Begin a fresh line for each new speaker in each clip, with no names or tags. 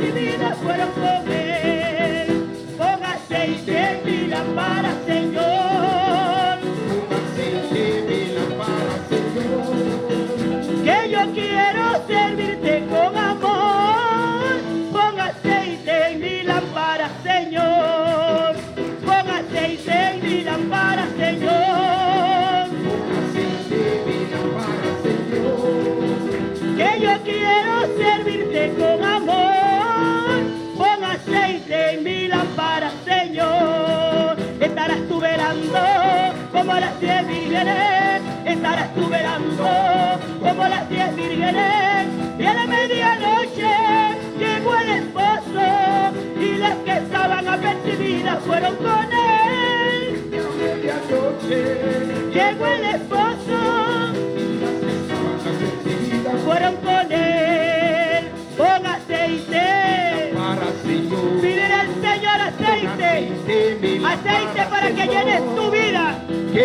apercibidas fueron con él. Pon aceite en mi lámpara, Señor.
Pon aceite en mi lámpara, Señor.
Que yo quiero servirte con amor. Pon aceite en mi lámpara, Señor. Pon aceite en mi lámpara, Señor. Que yo quiero servirte con amor. Pon aceite en mi lámpara, Señor. Estarás tú velando como las 10 vírgenes. Estarás tú velando como las 10 vírgenes. Y a la medianoche llegó el esposo, y las que estaban apercibidas fueron con él.
Y a medianoche
Llegó el esposo, fueron con él. Pon aceite.
para Señor.
Pídele al Señor aceite. Aceite para que llenes tu vida.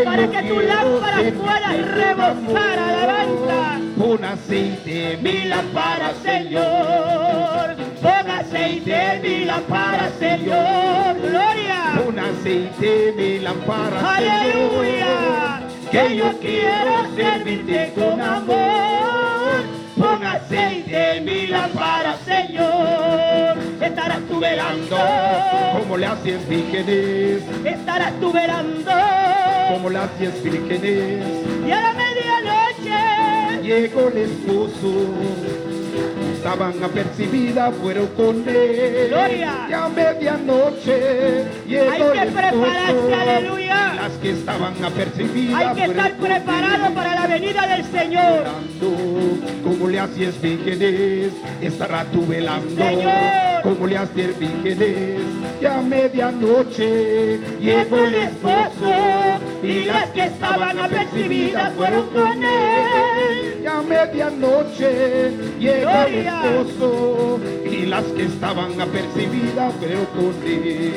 Para que tu lámpara pueda rebosar alabanza.
Pon aceite en
Mi lámpara, Señor. Pon aceite en mi lámpara, Señor. Gloria.
Pon aceite en mi lámpara,
Aleluya.
Señor.
Que yo quiero servirte con amor. Pon aceite en mi lámpara, Señor. Estarás tú velando.
Como las 10 vírgenes,
Estarás tú velando.
como las 10 vírgenes,
Y a la medianoche
llegó el esposo. Estaban apercibidas, fueron con él.
Gloria.
Y a medianoche llegó
Hay que
el esposo.
prepararse, aleluya.
Las que estaban apercibidas,
hay que estar
fueron con
preparado
él.
para la venida del Señor.
Como le hacías vírgenes, estará tú velando.
Señor.
Como le hacías vírgenes, y a medianoche llegó el esposo.
y las que estaban apercibidas fueron con él.
Y a medianoche llegó el
Gloria.
esposo. Y las que estaban apercibidas fueron con él.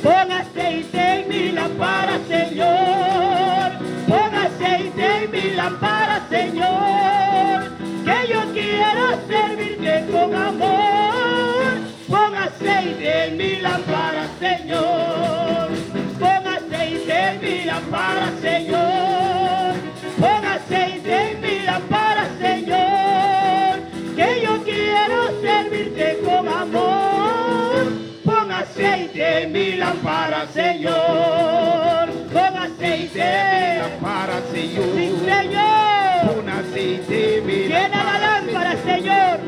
Pon aceite en mi lámpara, Señor. Pon aceite en mi lámpara, Señor. Que yo quiero servirte con amor. Pon aceite en mi lámpara, Señor. Pon aceite en mi lámpara, Señor. Pon aceite en mi lámpara, Señor. Que yo quiero servirte con amor. Pon aceite en mi lámpara, Señor. Pon aceite.
Para Señor.
Sí, Señor.
Pon aceite en mi
Llena la lámpara, Señor.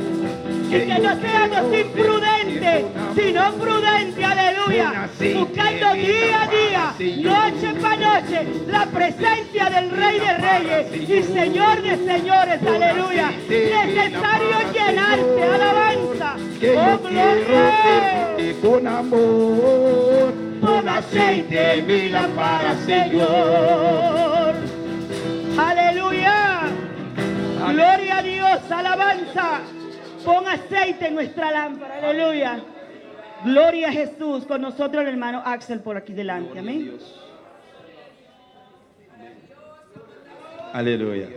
Y que no seamos imprudentes, sino prudentes, aleluya. Buscando día a día, noche para noche, la presencia del Rey de Reyes y Señor de Señores, aleluya. Necesario llenarse, alabanza.
Que
Oh,
yo quiero
gloria.
servirte con amor.
Pon aceite en mi lámpara, Señor. Aleluya. Gloria a Dios, alabanza. Pon aceite en nuestra lámpara, aleluya. Gloria a Jesús. Con nosotros el hermano Axel por aquí delante, amén.
Aleluia.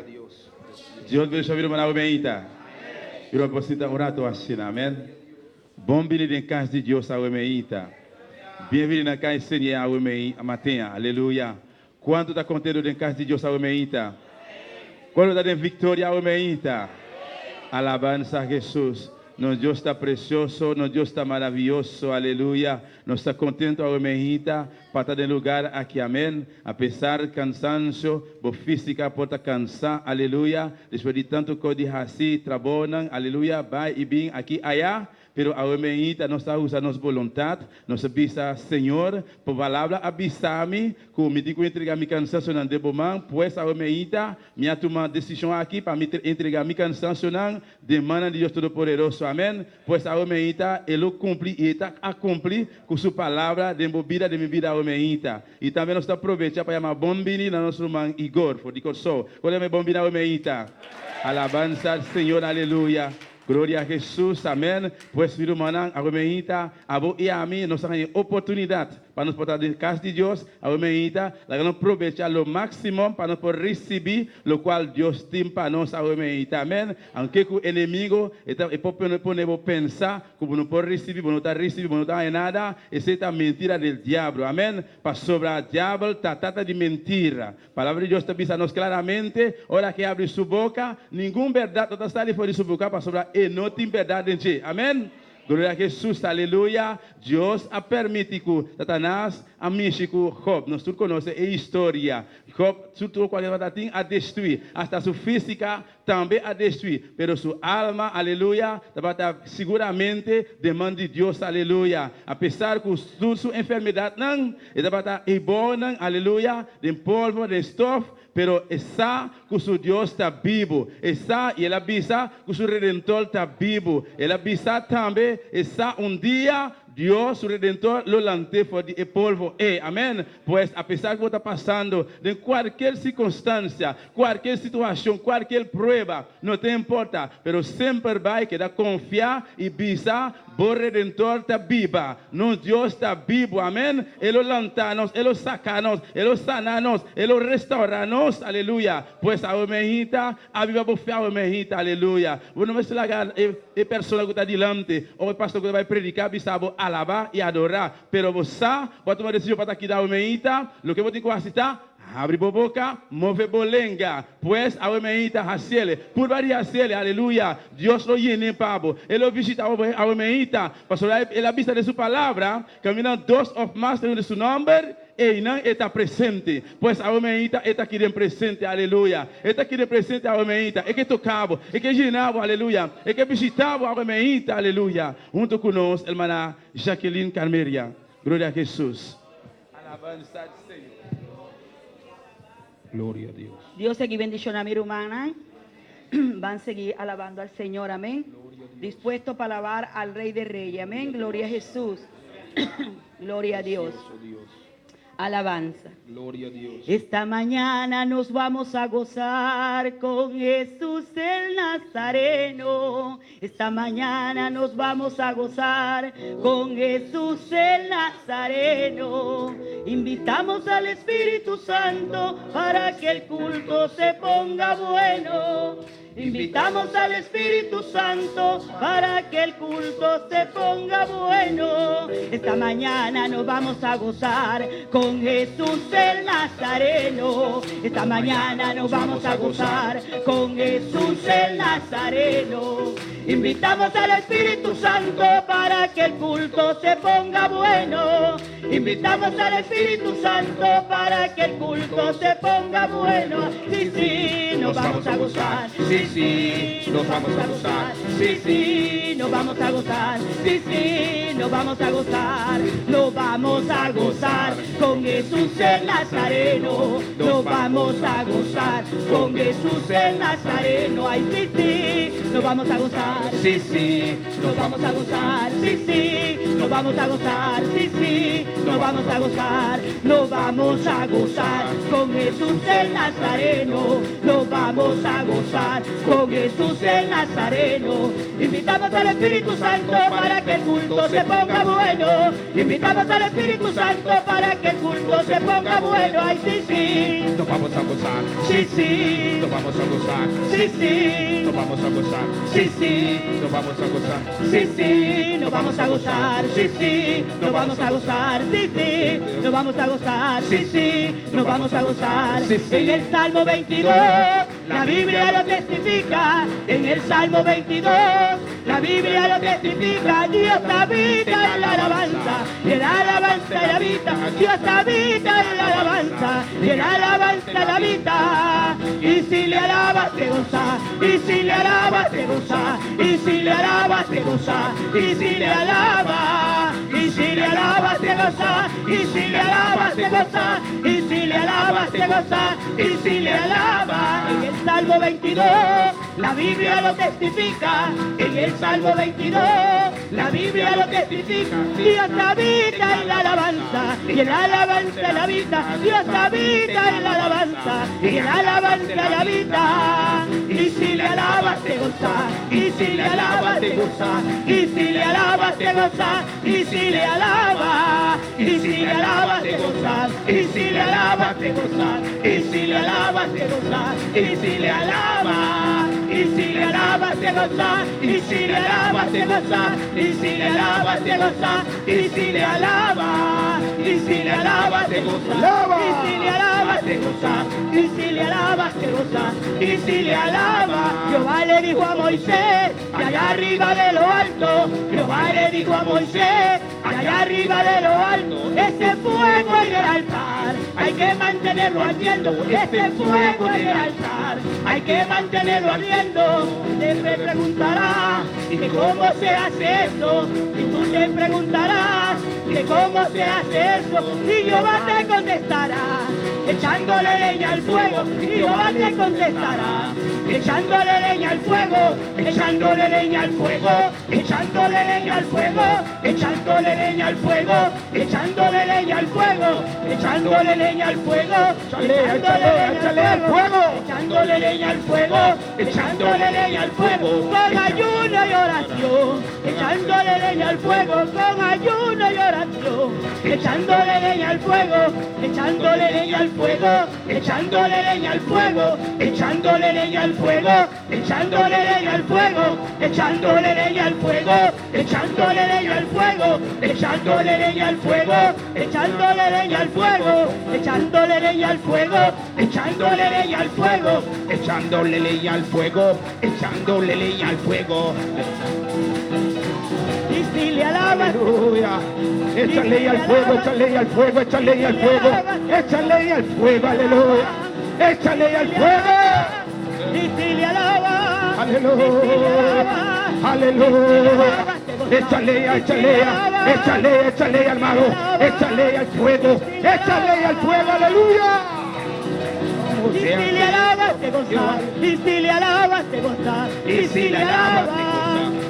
Dios bendiga o irmão Meita. Irmão posita orato assim, amém. Bom vir em casa de Deus ao Meita. Bem-vindo na casa do Senhor ao Meita, matinha. Aleluia. Quanto está contendo em casa de Deus ao Meita? Quanto está em vitória ao Meita? Alabanza a Jesús. Nuestro Dios está precioso, nuestro Dios está maravilloso, aleluya. Nos está contento a mejita para estar en lugar aquí, amén. A pesar del cansancio, por física porta cansar, aleluya. Después de tanto que de así, trabajan, aleluya, va y bien aquí, allá. Pero a mejita nos está usando nuestra voluntad, nos avisa, Señor, por palabra avisame, que me digo entregar mi cansancio en deboman, pues a mejita, me ha tomado decisión aquí para me entregar mi cansancio en demanda de Dios Todopoderoso, amén. Pues a mejita, Él lo cumple y está a cumplir con su palabra de mi vida a mejita. Y también nos está aprovechando para llamar bombini a nuestro hermano Igor, por digo so. ¿Cuál es mi bombini a mejita? Alabanza al Señor, aleluya. Gloria a Jesús, amén. Pues, mi hermana, a mí, a vos y a mí, nos dan oportunidad para nos portar de casa de Dios, aleluya, la que nos aprovecha lo máximo para nos poder recibir lo cual Dios tiene para nos, aleluya, amén. Aunque el enemigo pone pensar que no puede recibir, no está recibiendo, no está en nada, esa es la mentira del diablo, amén. Para sobre el diablo trata de mentira. Palabra de Dios te dice nos claramente, ahora que abre su boca, ninguna verdad no está saliendo fuera de su boca para sobre y no tiene verdad en ti, amén. Gloria a Jesús, aleluya. Dios ha permitido que Satanás amiche com Job. Nós todos conhecemos a história. Job, tudo quando ele a destruir. Hasta sua física também a destruir. Pero sua alma, aleluia, seguramente demanda de Deus, aleluia. Apesar que sua enfermidade não, ele vai estar bom, aleluia, de polvo, de estofo. Pero está que su Dios está vivo. Está y él avisa que su Redentor está vivo. Él avisa también, está un día Dios, su Redentor, lo levantó de polvo. Amén. Pues a pesar que está pasando de cualquier circunstancia, cualquier situación, cualquier prueba, no te importa. Pero siempre va a quedar confiar y visar, el Redentor está viva. No, Dios está vivo. Amén. Él lo lanzanos, Él lo sacanos, Él lo sananos, Él lo restauranos. Aleluya. Pues a mejita, a viva por fe, a mejita. Aleluya. Bueno, me la persona que está delante, o el pastor que va a predicar, bisabo, alabar e adorar. Pero você vai tomar decisão para aqui dar o meita. Lo que você tem que assistir, abre a boca, move bolenga. Pues a meita haciele. Por varias haciele, aleluya. Dios lo llene, pavo. Ele visita a meita. Pastor, ele avisa de sua palavra. Caminando dos of más de su nombre. E não está presente, pois a meita está aqui presente, aleluia. Está aqui presente a meita, é que tocava, é que girava, aleluia. É que visitava a meita, aleluia. Junto conosco, irmã Jacqueline Carmeria. Glória a Jesus. Alabanza al Senhor.
Gloria a Dios.
Dios aquí bendición a mi hermana. Van a seguir alabando al Señor, amén. Dispuesto para alabar al Rey de Reyes, amén. Gloria a Jesús. Gloria a Dios. Alabanza.
Gloria a Dios.
Esta mañana nos vamos a gozar con Jesús el Nazareno. Esta mañana nos vamos a gozar con Jesús el Nazareno. Invitamos al Espíritu Santo para que el culto se ponga bueno. Invitamos al Espíritu Santo para que el culto se ponga bueno. Esta mañana nos vamos a gozar con Jesús el Nazareno. Esta mañana nos vamos a gozar con Jesús el Nazareno. Invitamos al Espíritu Santo para que el culto se ponga bueno. Invitamos al Espíritu Santo para que el culto se ponga bueno. Sí, sí, nos vamos a gozar. Sí, sí, nos vamos a gozar. Sí, sí, nos vamos a gozar. Sí, sí, nos vamos a gozar. Nos vamos a gozar con Jesús el Nazareno. Nos vamos a gozar con Jesús el Nazareno. Ay, sí, sí, nos vamos a gozar. Sí, sí, nos vamos a gozar. Sí, sí, nos vamos a gozar. Sí, sí, nos vamos a gozar. Nos vamos a gozar con Jesús el Nazareno. Nos vamos a gozar con Jesús el Nazareno. Invitamos al Espíritu Santo para que el culto se ponga bueno. Invitamos al Espíritu Santo para que el culto se ponga bueno. Ay, sí, sí,
Nos vamos a gozar.
sí, sí,
Nos vamos a gozar.
sí, sí,
Nos vamos a gozar.
sí, sí.
Nos vamos a gozar.
Sí, sí, nos vamos a gozar, sí, sí, nos vamos a gozar, sí, sí, nos vamos a gozar, sí, sí, nos vamos a gozar. En el Salmo 22, la Biblia lo testifica, en el Salmo 22, la Biblia lo testifica, Dios habita en la alabanza, y el alabanza la habita, Dios habita en la alabanza, y el alabanza la habita, y si le alabas te goza, y si le alabas te goza, y si le alabas te goza, y si le alabas, y si le alabas te goza, y si le alabas te goza, y si le alabas te goza, y si le alabas. En el Salmo 22, la Biblia lo testifica, en el Salmo 22, la Biblia lo testifica, Dios habita en la alabanza, y en la alabanza la habita, Dios habita en la alabanza, y en la alabanza la habita, y si le alabas te goza, y si le alabas te goza, y si le alabas alabas te gozas, y si le alabas, y si le alabas te gozas, y si le alabas te gozas, y si le alabas te gozas, y si le alabas, y si le alabas te gozas, y si le alabas te gozas, y si le alabas te gozas, y si le alabas, y si le alabas te gozas, y si le alabas te gozas, y si le alabas te gozas, y si le alabas. Jehová le dijo a Moisés, que allá arriba de lo alto, Jehová le dijo a Moisés, allá arriba de lo alto, ese fuego en el altar, hay que mantenerlo ardiendo, ese fuego en el altar, hay que mantenerlo ardiendo. Te preguntarás, que cómo se hace eso, y tú te preguntarás, que cómo se hace eso, y Jehová te contestará, echándole leña al fuego, y Jehová te contestará, echándole leña al fuego, echándole leña al fuego, echándole leña al fuego, echándole leña al fuego, echándole leña al fuego, echándole leña al fuego, echándole al fuego, echándole leña al fuego, echándole leña al fuego, con ayuno y oración, echándole leña al fuego, con ayuno y oración, echándole leña al fuego, echándole leña al fuego, echándole leña al fuego, echándole leña al fuego, echándole leña al fuego, echándole leña al fuego, echándole leña al fuego, echándole leña al fuego, echándole leña al fuego, echándole leña al fuego, echándole leña al fuego,
echándole leña al fuego, echándole leña al fuego.
Y si le alabas,
Aleluya. Échale al fuego, échale al fuego, échale al fuego, échale al fuego, aleluya. Échale al fuego.
y si le alabas,
Aleluya. Aleluya. Échale, échale, hermano. Échale al fuego, échale al fuego, aleluya.
y si le alabas te gozas, y si le alabas te gozas, y si le alabas,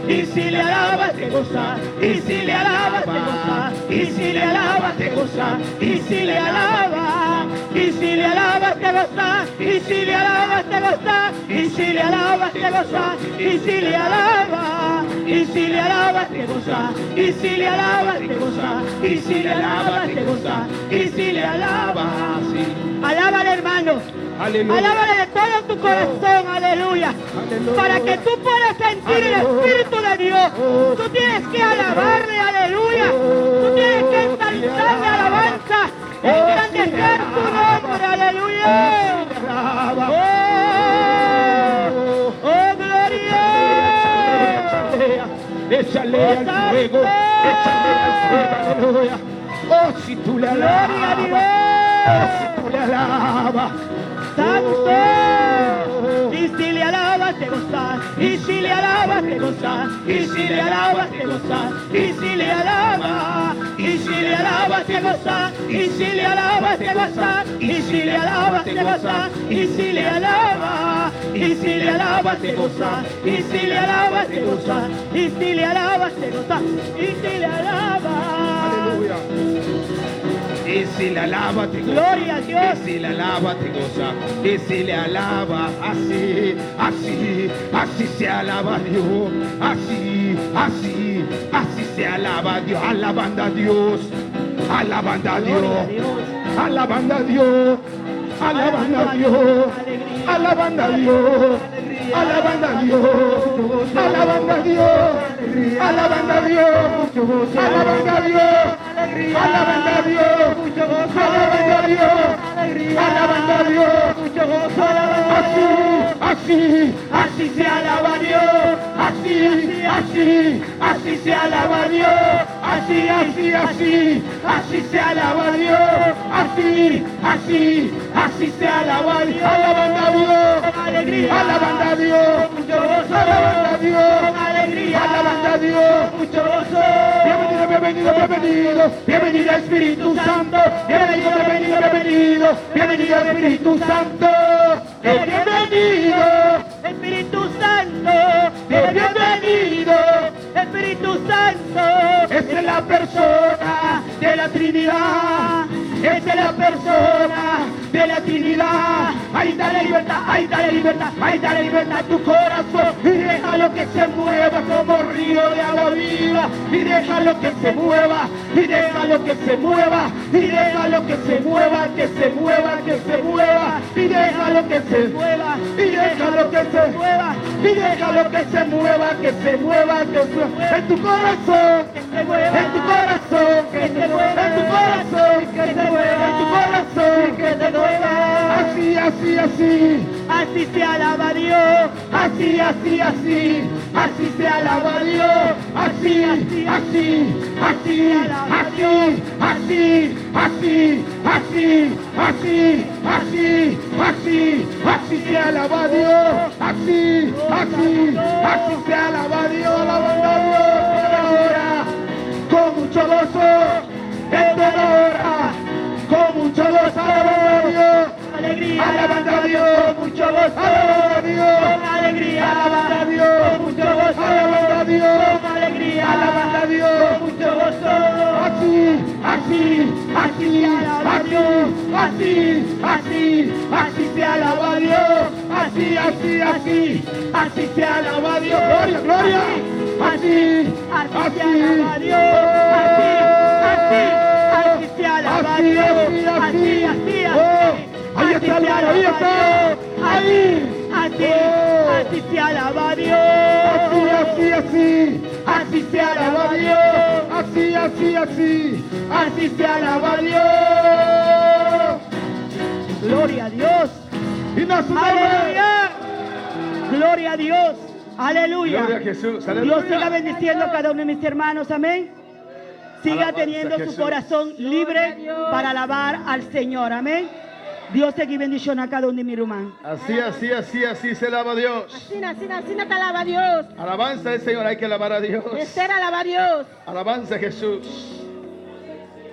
y si le alabas te gozas, y si le alabas te gozas, y si le alabas te gozas, y si le alabas, y si le alabas te gozas, y si le alabas te gozas, y si le alabas te gozas, y si le alabas, y si le alabas te gozas, y si le alabas te gozas, y si le alabas te gozas, y si le alabas. Alábale, hermano.
Aleluya.
Alábale de todo tu corazón, aleluya.
Aleluya.
Para que tú puedas sentir el Espíritu de Dios, tú tienes que alabarle, aleluya. Tú tienes que ensalzarle alabanza, engrandecer tu nombre, aleluya. Oh, gloria.
Échale al fuego, échale al fuego, aleluya. Oh, si tú le
Gloria a
alabas,
Dios.
oh, si tú le alabas.
Santo, y si le alabas te gozas, y si le alabas te gozas, y si le alabas te gozas, y si le alabas, y si le alabas te gozas, y si le alabas te gozas, y si le alabas te gozas, y si le alabas, y si le alabas te gozas, y si le alabas te gozas, y si le alabas te gozas, y si le alabas.
Aleluya. Y si le alaba te goza,
Gloria a Dios.
y si le alaba te goza, y si le alaba, así, así, así se alaba a Dios, así, así, así se alaba a Dios, alabando a Dios, alabando a Dios, alabando a Dios, alabando a Dios, alabando a Dios, alabando a Dios, alabando a Dios, alabando a Dios, alabando a Dios. Alabando a Dios, alabando a Dios, alabando a Dios, así, así se alaba a Dios, así se alaba a Dios, así se alaba a Dios, así se alaba a Dios, alabando a Dios, alegría, alabando a Dios, mucho gozo, alabando a Dios, alegría, alabando a Dios, mucho gozo. Bienvenido Espíritu Santo, bienvenido Espíritu Santo, bienvenido
Espíritu Santo,
bienvenido
Espíritu Santo,
esa es la persona de la Trinidad, esa es la persona de
de la Trinidad. Ahí dale libertad, ahí dale libertad, ahí dale libertad a tu corazón. Y déjalo que se mueva como río de agua viva. Y déjalo que se mueva, y déjalo que se mueva, y déjalo que se mueva, que se mueva, que se mueva. Y déjalo que se mueva, y déjalo que se mueva, y déjalo que se mueva, que se mueva, que se mueva. En tu corazón, que se mueva, en tu corazón, que se mueva, en tu corazón, que se mueva, en tu corazón, que se mueva. Así, así, así, así se alaba Dios. Así, así, así, así se alaba Dios. Así, así, así, así, así, así, así, así, así, así, así, así se alaba Dios. Así, así, así se alaba Dios. Alabando a Dios ahora, con mucho gozo, en toda hora, con mucho gozo, alabando a Dios. Alegría, alabando a Dios, mucho gozo, alabando a Dios, con alegría, alabando a Dios, con mucho gozo, alabando a Dios, con alegría, alabando a Dios, con mucho gozo. Así, así, así, así, así, así se alaba a Dios. Así, así, así, así se alaba a Dios. Gloria, gloria. Así, así se alaba a Dios. Así se alaba a Dios. Así, así, así. Ahí está el mar, ahí está. Ahí. Así se alaba a Dios. Así, así, así. Así se alaba a Dios. Así, así, así. Así se alaba a Dios. Gloria a Dios. Y no su aleluya. Gloria a Dios. Aleluya.
Gloria a Jesús. Aleluya.
Dios siga bendiciendo a cada uno de mis hermanos. Amén. Siga
Alabanza
teniendo
a
su
Jesús.
corazón libre para alabar al Señor. Amén. Dios siga bendicionando a cada uno de mis hermanos.
Así, así, así, así se alaba a Dios.
Así no te alaba a Dios.
Alabanza al Señor, hay que alabar a Dios.
Esther alaba a Dios.
Alabanza a Jesús.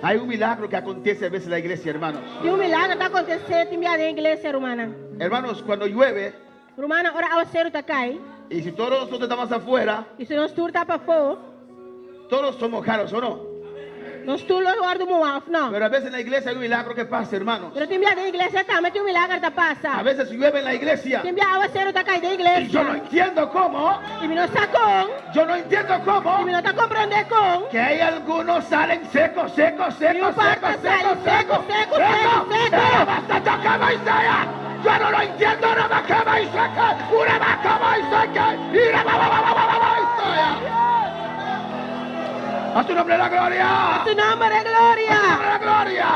Hay un milagro que acontece a veces en la iglesia, hermanos.
E um milagre está acontecendo em minha igreja, romana.
Hermanos, cuando llueve,
Romana, ora ao céu tá cai.
y si todos nosotros estamos afuera,
E se nós tur tá para fora,
todos somos mojados, ¿o no?
nós tur lo guardo moaf, não.
Pero a veces en la iglesia hay un milagro que pasa, hermanos.
Pero tem minha igreja também tem um milagre tá
A
passa.
veces llueve en la iglesia.
Tem minha ao céu tá cai da
Y yo no
igreja.
entiendo cómo,
E me não está com,
yo no entiendo
e
cómo,
me não está compreender com.
que hay algunos salen secos, secos, secos,
Y un
secos,
parte
secos,
sale
secos,
seco, seco, seco.
Basta, tocaba Isaías. Yo no lo entiendo, no me acaba Isaías. Una me acaba Isaías. Y la Isaías. A tu nombre la gloria.
Tu nome é
A tu
glória.
nombre la gloria.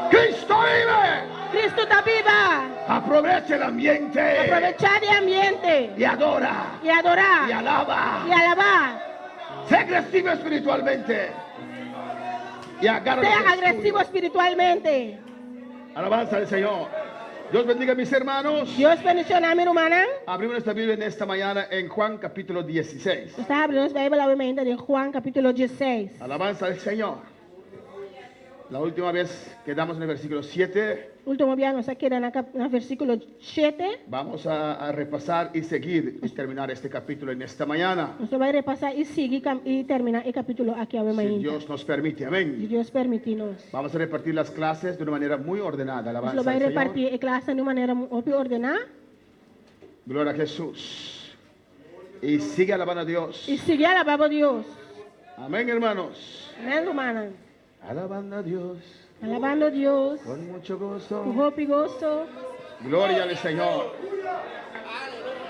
Cristo vive.
Cristo está viva.
Aproveche el ambiente.
Aprovechar o ambiente
Y adora.
e adorar
Y alaba.
e alabar.
Sé agresivo espiritualmente. Y agarra
Sea
lo que es
agresivo
tuyo.
espiritualmente.
Alabanza al Señor. Dios bendiga a mis hermanos.
Dios bendición a mi hermana.
Abrimos nuestra Biblia en esta mañana en Juan capítulo 16.
Está abrindo a Bíblia obviamente em Juan capítulo 16.
Alabanza al Señor. La última vez quedamos en el versículo 7.
Último dia nós aqui no versículo 7.
Vamos a repasar y seguir y terminar este capítulo en esta mañana.
Nós vai repassar e seguir e terminar o capítulo aqui
Si
obviamente.
Dios nos permite.
Se
Amén.
Deus permitir-nos.
Vamos a repartir las clases de una manera muy ordenada.
Nós
Alabanza
vai
al Señor.
repartir a classe de maneira muito ordenada
Gloria a Jesús. Y sigue alabando a Dios.
e seguir alabando a Deus.
Amén, hermanos.
Amém, romana?
Alabando a Dios
Alabando a Deus.
con mucho
Com
gozo.
roupa e gosto.
Gloria al Señor.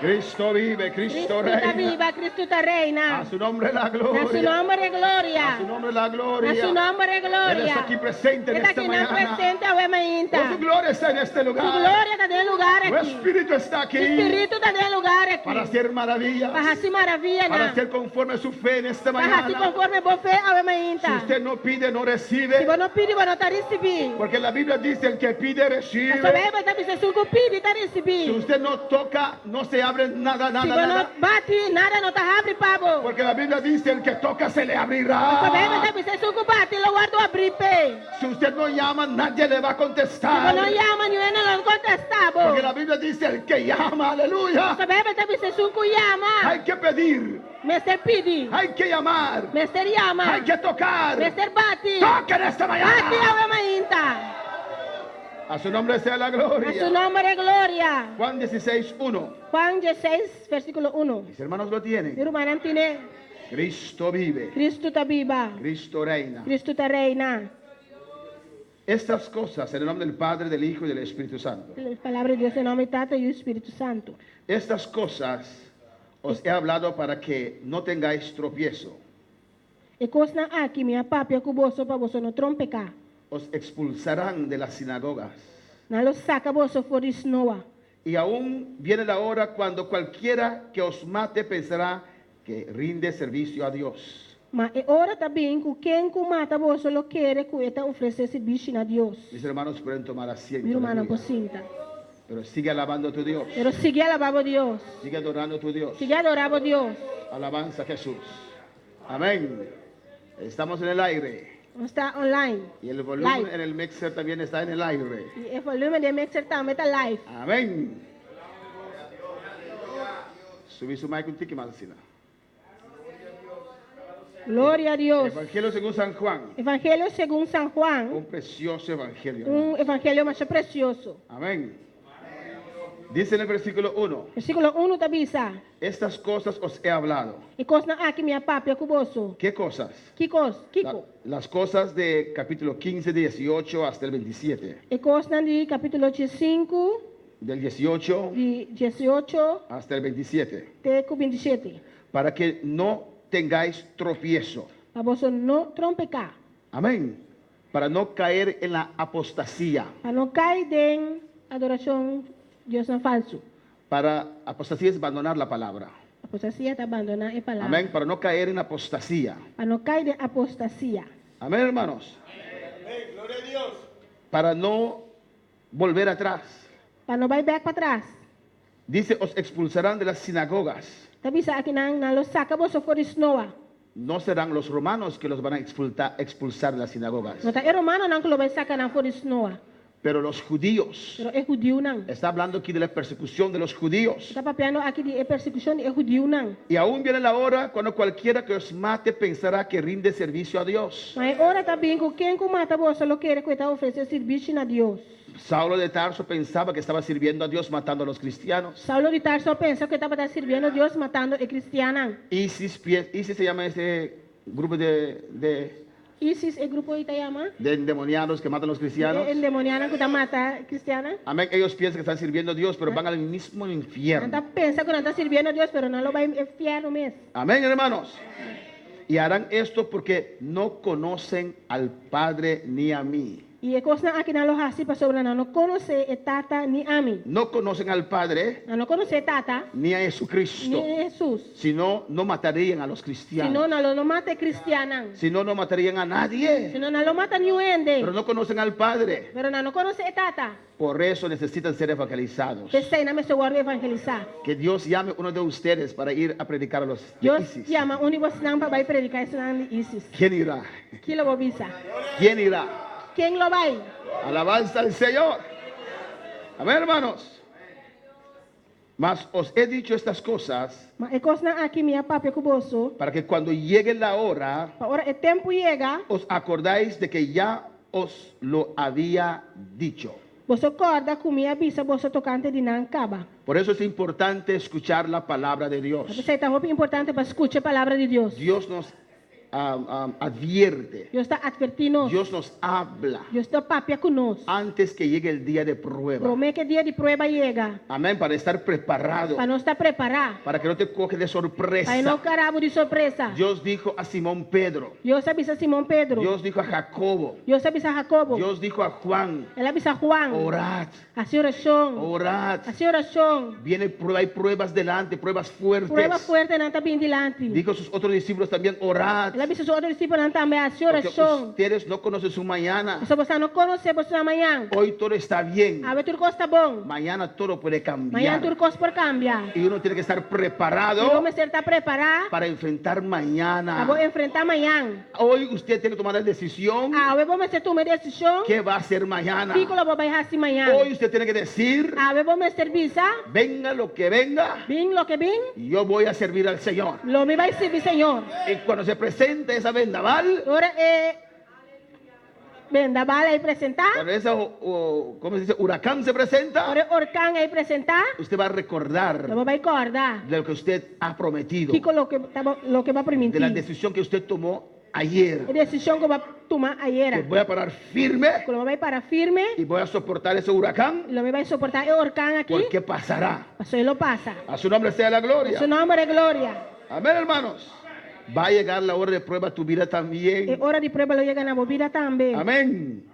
Cristo vive,
Cristo
Cristo
está
reina.
viva, Cristo está reina.
A su nombre la
A su
gloria.
nome é
A su
glória.
nombre la
A
gloria.
su nome é
Él
glória.
está aquí presente en
Está
esta
aqui na
mañana.
presente obviamente.
Oh, su gloria está en este
Su
lugar.
glória está dentro do lugar
Tu
aqui.
espíritu está
O
aquí
Espírito está dentro do lugar aqui.
para hacer maravillas,
Para hacer maravilha,
para
né?
hacer conforme a su fe en esta
Para hacer
mañana.
conforme boa fé obviamente.
Si usted no pide, no
Se
recibe.
você não pedir, você não está recebendo.
Porque la Biblia dice: el que pide,
A
recibe.
sua Bíblia está dizendo, se você pedir, está
Si
recebendo.
usted no toca, no se abre nada,
Se
nada,
você não
nada.
bate, nada não está abre para você.
Porque la Biblia dice: el que toca se le
A sua Bíblia está
abrirá.
dizendo, se você bate, lo guardo abrir pé.
Si usted no llama, nadie le va a
Se você
contestar.
não chama, ninguém não contesta.
Porque la Biblia dice: el que llama,
A
aleluya.
sua Bíblia está dizendo, se você chama,
Hay que pedir,
Mester pede,
hay que llamar,
Mester chama,
hay que tocar.
Mester bate.
Toca en esta
Bate
mañana.
obviamente.
A su nombre sea la
A su
gloria.
nombre, gloria.
Juan 16, 1.
Juan 16, versículo 1.
Mis hermanos lo tienen.
Irmã tine,
Cristo vive.
Cristo está viva.
Cristo reina.
Cristo está reina.
Estas cosas en el nombre del Padre, del Hijo y del Espíritu Santo.
A palavra de Deus em nome do Tata e o Espírito Santo.
Estas cosas os he hablado para que no tengáis tropiezo.
E coisa aqui, minha papia, que você para você não trompecar.
Os expulsarán de las sinagogas.
Não lo saca você for esnoa.
Y aún viene la hora cuando cualquiera que os mate pensará que rinde servicio a Dios.
Mas é hora também que quem que mata você lo quer que está oferecer serviço a Deus.
Mis hermanos pueden tomar asiento.
Meu irmão,
aleluya.
pocinta.
Pero sigue alabando a tu Dios.
Pero sigue alabando a Deus.
Sigue adorando a tu Dios.
Sigue adorando a Deus.
Alabanza a Jesús. Amén. Estamos en el aire.
Está online.
Y el volumen
Live.
en el mixer también está en el aire.
E o volume de mixer também está live.
Amén. Subí su mic un tiki más así, ¿no?
Glória a Deus.
Evangelio según San Juan.
Evangelho segundo São Juan.
Un precioso evangelio.
Evangelho mais precioso.
Amén. Dice en el versículo 1.
Versículo 1 da bisa.
Estas cosas os he hablado.
E coisa aqui minha papia que você.
¿Qué cosas?
Que coisa?
Las cosas de capítulo 15, 18 hasta el 27.
E coisa de capítulo 5,
Del 18
de 18
hasta el 27.
até 27.
Para que no tengáis tropiezo.
Para você não trompecar.
Amén. Para no caer en la apostasía.
Para não cair em adoração Deus não falso.
Para apostasía es abandonar la palabra.
Apostasia está abandonando a palavra.
Amén. Para no caer en apostasía.
Para não cair em apostasia.
Amén, hermanos. Para no volver atrás.
Para não vai back para trás.
Dice, os expulsarán de las sinagogas.
Tá bisa aqui na lo saca você for esnoa.
No serán los romanos que los van a expulsar de las sinagogas,
Não tá é romano não que lo vai sacar na for esnoa.
pero los judíos.
Pero é judeu não.
Está hablando aquí de la persecución de los judíos.
Está papiando aqui de persecução é judeu não.
Y aún viene la hora cuando cualquiera que os mate pensará que rinde servicio a Dios.
Mas ora também que quem que mata você lo quer que está oferecer serviço a Deus.
Saulo de Tarso pensaba que estaba sirviendo a Dios matando a los cristianos.
Saulo de Tarso pensa que estava servindo a Deus matando a cristiana.
ISIS se llama ese grupo de
ISIS é grupo itaiama.
endemoniados que matan a los cristianos.
É endemoniana que está mata cristiana.
Amén. Ellos piensan que están sirviendo a Dios, pero van al mismo
Não
infierno.
está pensa que não está servindo a Deus, pero não lo vai enfiar no mês.
Amén, hermanos. Y harán esto porque no conocen al Padre ni a mí.
E é coisa aqui na loja assim para sobre não conhece a tata ni a mim.
No conocen al Padre
Não conhece a tata
ni a Jesucristo.
ni Jesus.
Si no, no matarían a los
Senão
cristianos.
não lo mata cristiana.
Si no, no matarían a nadie.
Senão não lo mata nenhum.
Pero no conocen al Padre.
Pero não conhece a tata.
Por eso necesitan ser evangelizados.
Pensei na mesa guarda evangelizar.
Que Dios llame a uno de ustedes para ir a predicar a los de
Deus
ISIS.
chama onde você não vai predicar isso não ISIS.
¿Quién irá?
Que lo visa?
¿Quién irá?
Quem lo vai?
Alabanza al Señor. Amén, hermanos. Mas os he dicho estas cosas
Mas é coisa aqui minha papia com bolso.
para que cuando llegue la hora
Para hora o tempo chega,
os acordáis de que ya os lo había dicho.
você acorda com minha bisa, você tocante de não acaba.
Por eso es importante escuchar la palabra de Dios.
Você está muito importante para escutar a palavra de Deus.
Dios nos advierte.
Deus está advertindo.
Dios nos habla
Deus está papia conosco.
antes que llegue el día de prueba.
Promete que dia de prueba chega.
Amén, para estar preparado,
Para não estar preparado.
para que no te coge de sorpresa.
Para não carabo de surpresa.
Dios dijo a Simón Pedro,
Deus avisa Simão Pedro.
Dios dijo a Jacobo,
Deus avisa Jacobo.
Dios dijo a Juan,
Ele avisa Juan.
orad,
Assim oração.
orad.
Assim oração.
Viene prueba, hay pruebas delante, pruebas fuertes.
Prueba forte não está bem delante.
Dijo a sus otros discípulos también, orad.
Ele avisa os outros discípulos também. Assim
Porque
oração.
ustedes no conocen su mañana.
Se você não conhece, você amanhã.
Hoy todo está bien.
A ver, tudo está bom.
Mañana todo puede
Amanhã
cambiar.
tudo coisa por cambiar.
Y uno tiene que estar
E
preparado
vamos estar preparado
para enfrentar
para
mañana.
enfrentar amanhã.
Hoy usted tiene que tomar la decisión.
A ver, vamos tomar decisão.
¿Qué va a hacer mañana?
Fico lo vou assim amanhã.
Hoy usted tiene que decir,
A ver, vamos servir.
venga lo que venga,
Vim lo que vim,
yo voy a servir al Señor.
lo me vai servir, Senhor.
Y cuando se presente esa vendaval,
Ora benda bala ay presenta.
cuando ese ¿cómo se dice? Huracán se presenta,
Ore orkan ay presenta.
usted va a recordar
Lo va a recordar.
de lo que usted ha prometido,
Kiko lo que va a
de la
permitir.
decisión que usted tomó ayer.
La decisión que va a tomar
Que
ayer.
voy a parar firme
Que lo va a para firme.
y voy a soportar ese huracán,
Lo va a soportar el orkan aquí.
porque pasará.
Eso él lo pasa.
A su nombre sea la gloria.
Su nombre es gloria.
Amén, hermanos. Va a llegar la hora de prueba a tu vida
Es
también.
hora de prueba lo llegan a vida también.
Amén.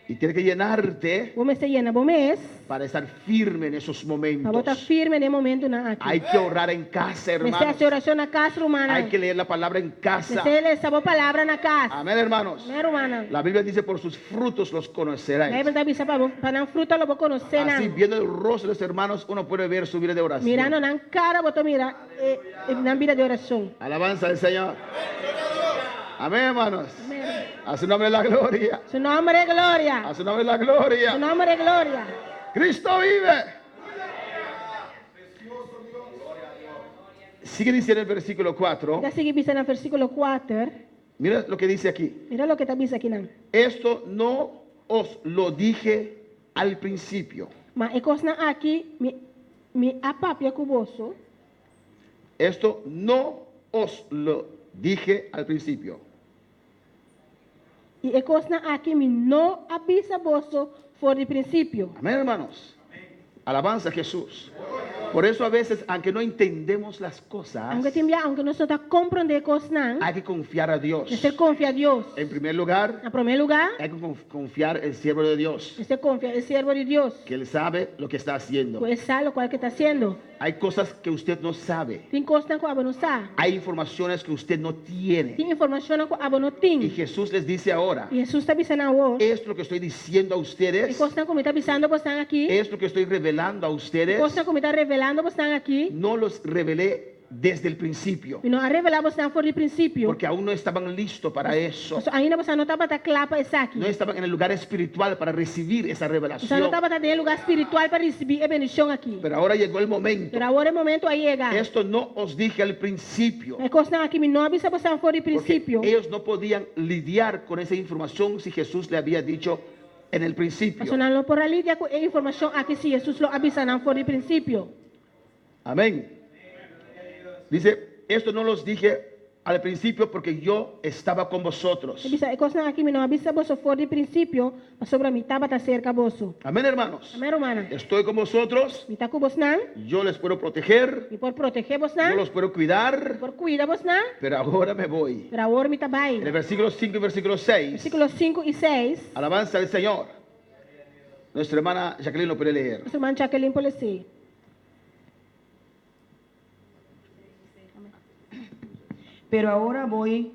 Y tienes que llenarte
Vos me se llena, vos me es.
para estar firme en esos
Para vos estar
momentos.
firme en el momento na aquí.
Hay que orar en casa,
Me se
hermanos.
hace oración a casa, hermana.
Hay que leer la palabra en
Me
casa.
se le sabor palabra na casa.
Amén, hermanos.
Mi hermana.
La Biblia dice, por sus frutos los
La
conoceráis.
Biblia avisa para dar fruto lo vos conocer.
Así, viendo el rostro de los hermanos, uno puede ver su vida de oración.
Mirando nan cara, vos mira nan vida de oración.
Alabanza al Señor. Amén, hermanos.
Amén.
A su nombre la gloria.
Su nombre es gloria.
A su nombre la
Su
gloria.
nombre es gloria.
Cristo vive. Sigue diciendo el versículo 4.
Ya sigue diciendo en el versículo 4.
Mira lo que dice aquí.
Mira lo que está diciendo aquí nan.
Esto no os lo dije al principio.
Ma e cosa aquí mi apapia cuboso.
Esto no os lo dije al principio.
Y e cosa aquí mi no avisa boso por el principio.
Amén, hermanos. Alabanza a Jesús. Por eso a veces, aunque no entendemos las cosas,
Aunque nosotros comprendemos cosas,
hay que confiar a Dios.
usted confía a Dios.
En primer lugar,
En primer lugar,
hay que confiar en el siervo de Dios,
usted confía en el siervo de Dios.
que Él sabe lo que está haciendo.
Pues sabe lo cual que está haciendo.
Hay cosas que usted no sabe.
Tem cosas que abo não sabe.
Hay informaciones que usted no tiene.
Tem informação que abo não
Y
tem.
Jesús les dice ahora,
E Jesus está avisando agora.
esto es lo que estoy diciendo a
E
ustedes,
coisa como está avisando você aqui.
esto es lo que estoy revelando a ustedes,
Coisa como está revelando você aqui.
no los revelé desde el principio,
E não a revelar você por de princípio.
porque aún no estaban listos para eso.
Ainda você não estava claro para isso aqui.
No estaban en el lugar espiritual para recibir esa
Você não
revelación.
estava no lugar espiritual para receber a bendição aqui.
Pero ahora llegó el momento.
Pero agora é o momento aí chegar.
Esto no os dije al principio,
É coisa aqui me não avisa você por de
porque
princípio.
ellos no podían lidiar con esa información si Jesús le había dicho en el principio.
Você não por ali de informação aqui se Jesus lo avisa não por de princípio.
Amén. Dice, esto no los dije al principio porque yo estaba con vosotros.
É coisa aqui me não avisa você por de princípio, mas sobre mim estava cerca você.
Amén, hermanos.
Amém, hermana.
Estoy con vosotros,
Me está com você não?
yo les puedo proteger,
Me por proteger você
yo
não?
los puedo cuidar,
Por cuidar você não?
pero ahora me voy.
Pero agora me está bem.
En el versículo 5 y versículo 6,
Versículos 5 e 6.
alabanza al Señor. Nuestra hermana Jacqueline lo puede leer.
Nosso irmão Jacqueline pode ser.
Pero ahora voy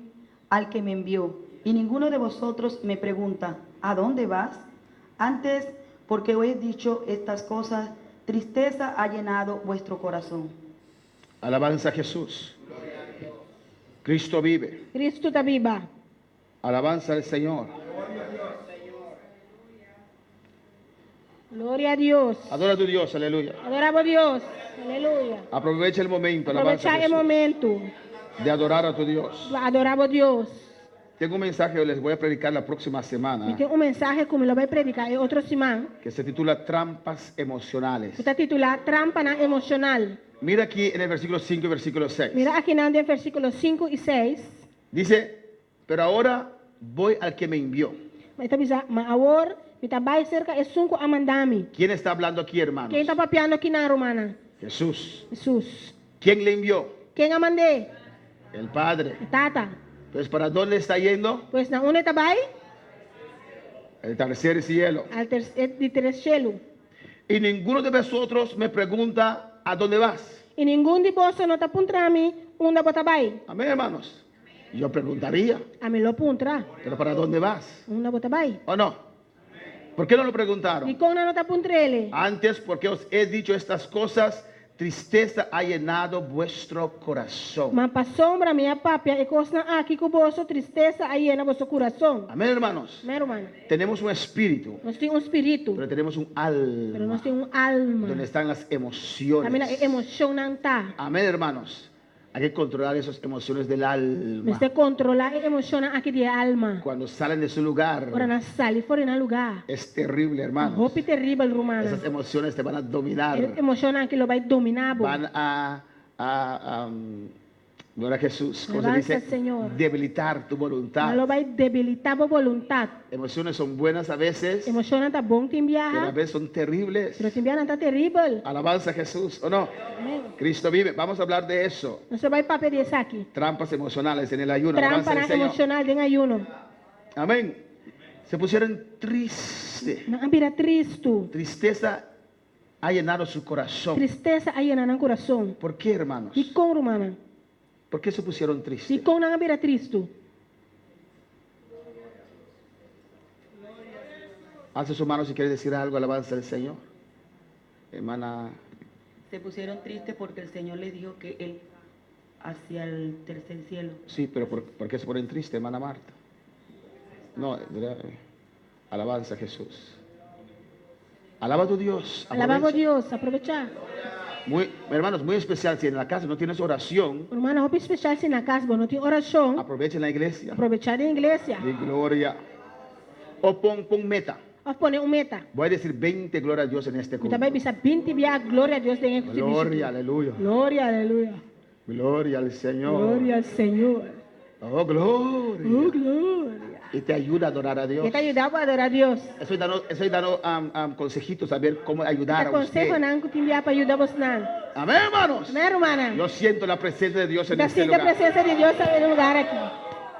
al que me envió, y ninguno de vosotros me pregunta, ¿a dónde vas? Antes, porque os he dicho estas cosas, tristeza ha llenado vuestro corazón.
Alabanza a Jesús. Cristo vive.
Cristo está viva.
Alabanza al Señor.
Glória a Deus.
Adora a tu Dios, aleluya.
Adoramos a Deus. Aleluia.
Aprovecha el momento, alabanza a
Aprovechar o
Jesús,
momento.
de adorar a tu Dios.
Adoramos a Deus.
Tengo un mensaje que les voy a predicar la próxima
E
semana
tem mensagem como ele vai predicar em outro semana.
que se titula Trampas Emocionales.
Está titulado Trampa na Emocional.
Mira aquí en el versículo 5 y versículo 6.
Mira aqui na versículos 5 e 6.
Dice, pero ahora voy al que me envió.
Mas está dizendo, mas agora me está bem cerca e 5 a mandar-me.
¿Quién está hablando aquí, hermanos?
Quem está papiando aqui na romana?
Jesús.
Jesus.
¿Quién le envió?
Quem a mandei?
El Padre.
Tata.
Entonces, ¿para dónde está yendo?
Pois na onde está bem?
El tercer cielo.
De terceiro.
Y ninguno de vosotros me pregunta, ¿a dónde vas?
E nenhum de vós não está puntrami onde está bem.
Amén, hermanos. Yo preguntaría,
A mim lo puntra.
¿pero para dónde vas?
Onde está bem.
¿O no? ¿Por qué no lo
E
preguntaron?
como não está puntrele?
Antes, porque os he dicho estas cosas, tristeza ha llenado vuestro corazón.
Mas para sombra minha papia e coisa aqui com vosso tristeza aí na vosso coração.
Amén, hermanos.
Meu irmão,
Tenemos un espíritu,
nós temos espírito,
pero tenemos un
pero
alma,
nós temos alma.
donde están las
Também
emociones.
a emoção não está.
Amén, hermanos. Hay que controlar esas emociones del alma.
Mesti controlar a emoção aqui de alma.
Cuando salen de su lugar,
Ora na sali fora na lugar.
es terrible,
A
hermanos.
roupa terrível romana.
Esas emociones te van a dominar.
Emoção que lo vai dominar.
Van a gloria a Jesús, ¿cómo se
Alabanza
dice?
al Señor.
Debilitar tu voluntad.
Lo vai debilitar a voluntade.
Emociones son buenas a veces,
Emoção tá bom tem
pero a
viaja.
veces son terribles.
Pero tem viaja tá terrível.
Alabanza a Jesús, ¿o no?
Amém.
Cristo vive. Vamos a hablar de eso.
Nós vai papel desse aqui.
Trampas emocionales en el ayuno.
Trampa
Alabanza al
na
Señor.
emocional de ayuno.
Amén. Se pusieron tristes.
Na ambira tristo.
Tristeza ha llenado su corazón.
Tristeza aí na coração.
¿Por qué, hermanos?
E com romana.
¿Por qué se pusieron
E
tristes?
com na ambira tristo.
Alza su mano si quiere decir algo. Alabanza al Señor. Hermana.
Se pusieron tristes porque el Señor les dijo que Él hacia el tercer cielo.
Sí, pero ¿por qué se ponen tristes, hermana Marta? No, alabanza a Jesús. Alaba a tu Dios.
Alabamos
Aprovecha.
Deus, aproveitar.
Muy, hermanos, muy especial. Si en la casa no tienes oración,
Romana, roupa especial se na casa, não tem oração.
aprovecha en la iglesia.
Aproveitar na igreja.
De gloria. O pon meta.
Vamos poner meta.
Voy a decir 20 gloria a Dios en este
E
culto.
também bisa 20 via glória a Deus tem que
Gloria, aleluya.
Glória, aleluia.
Gloria al Señor.
Glória ao Senhor.
Oh, gloria.
Oh, glória.
Y te ayuda a adorar a Dios.
Que te ajudar a adorar a Deus.
Estoy dando consejitos a ver cómo ayudar
Te
a usted.
aconselho não que te enviar para ajudar você não.
Amén, hermanos.
Amém, Romana?
Yo siento la presencia de Dios en
Você
este
sente a
lugar.
presença de Deus no lugar aqui.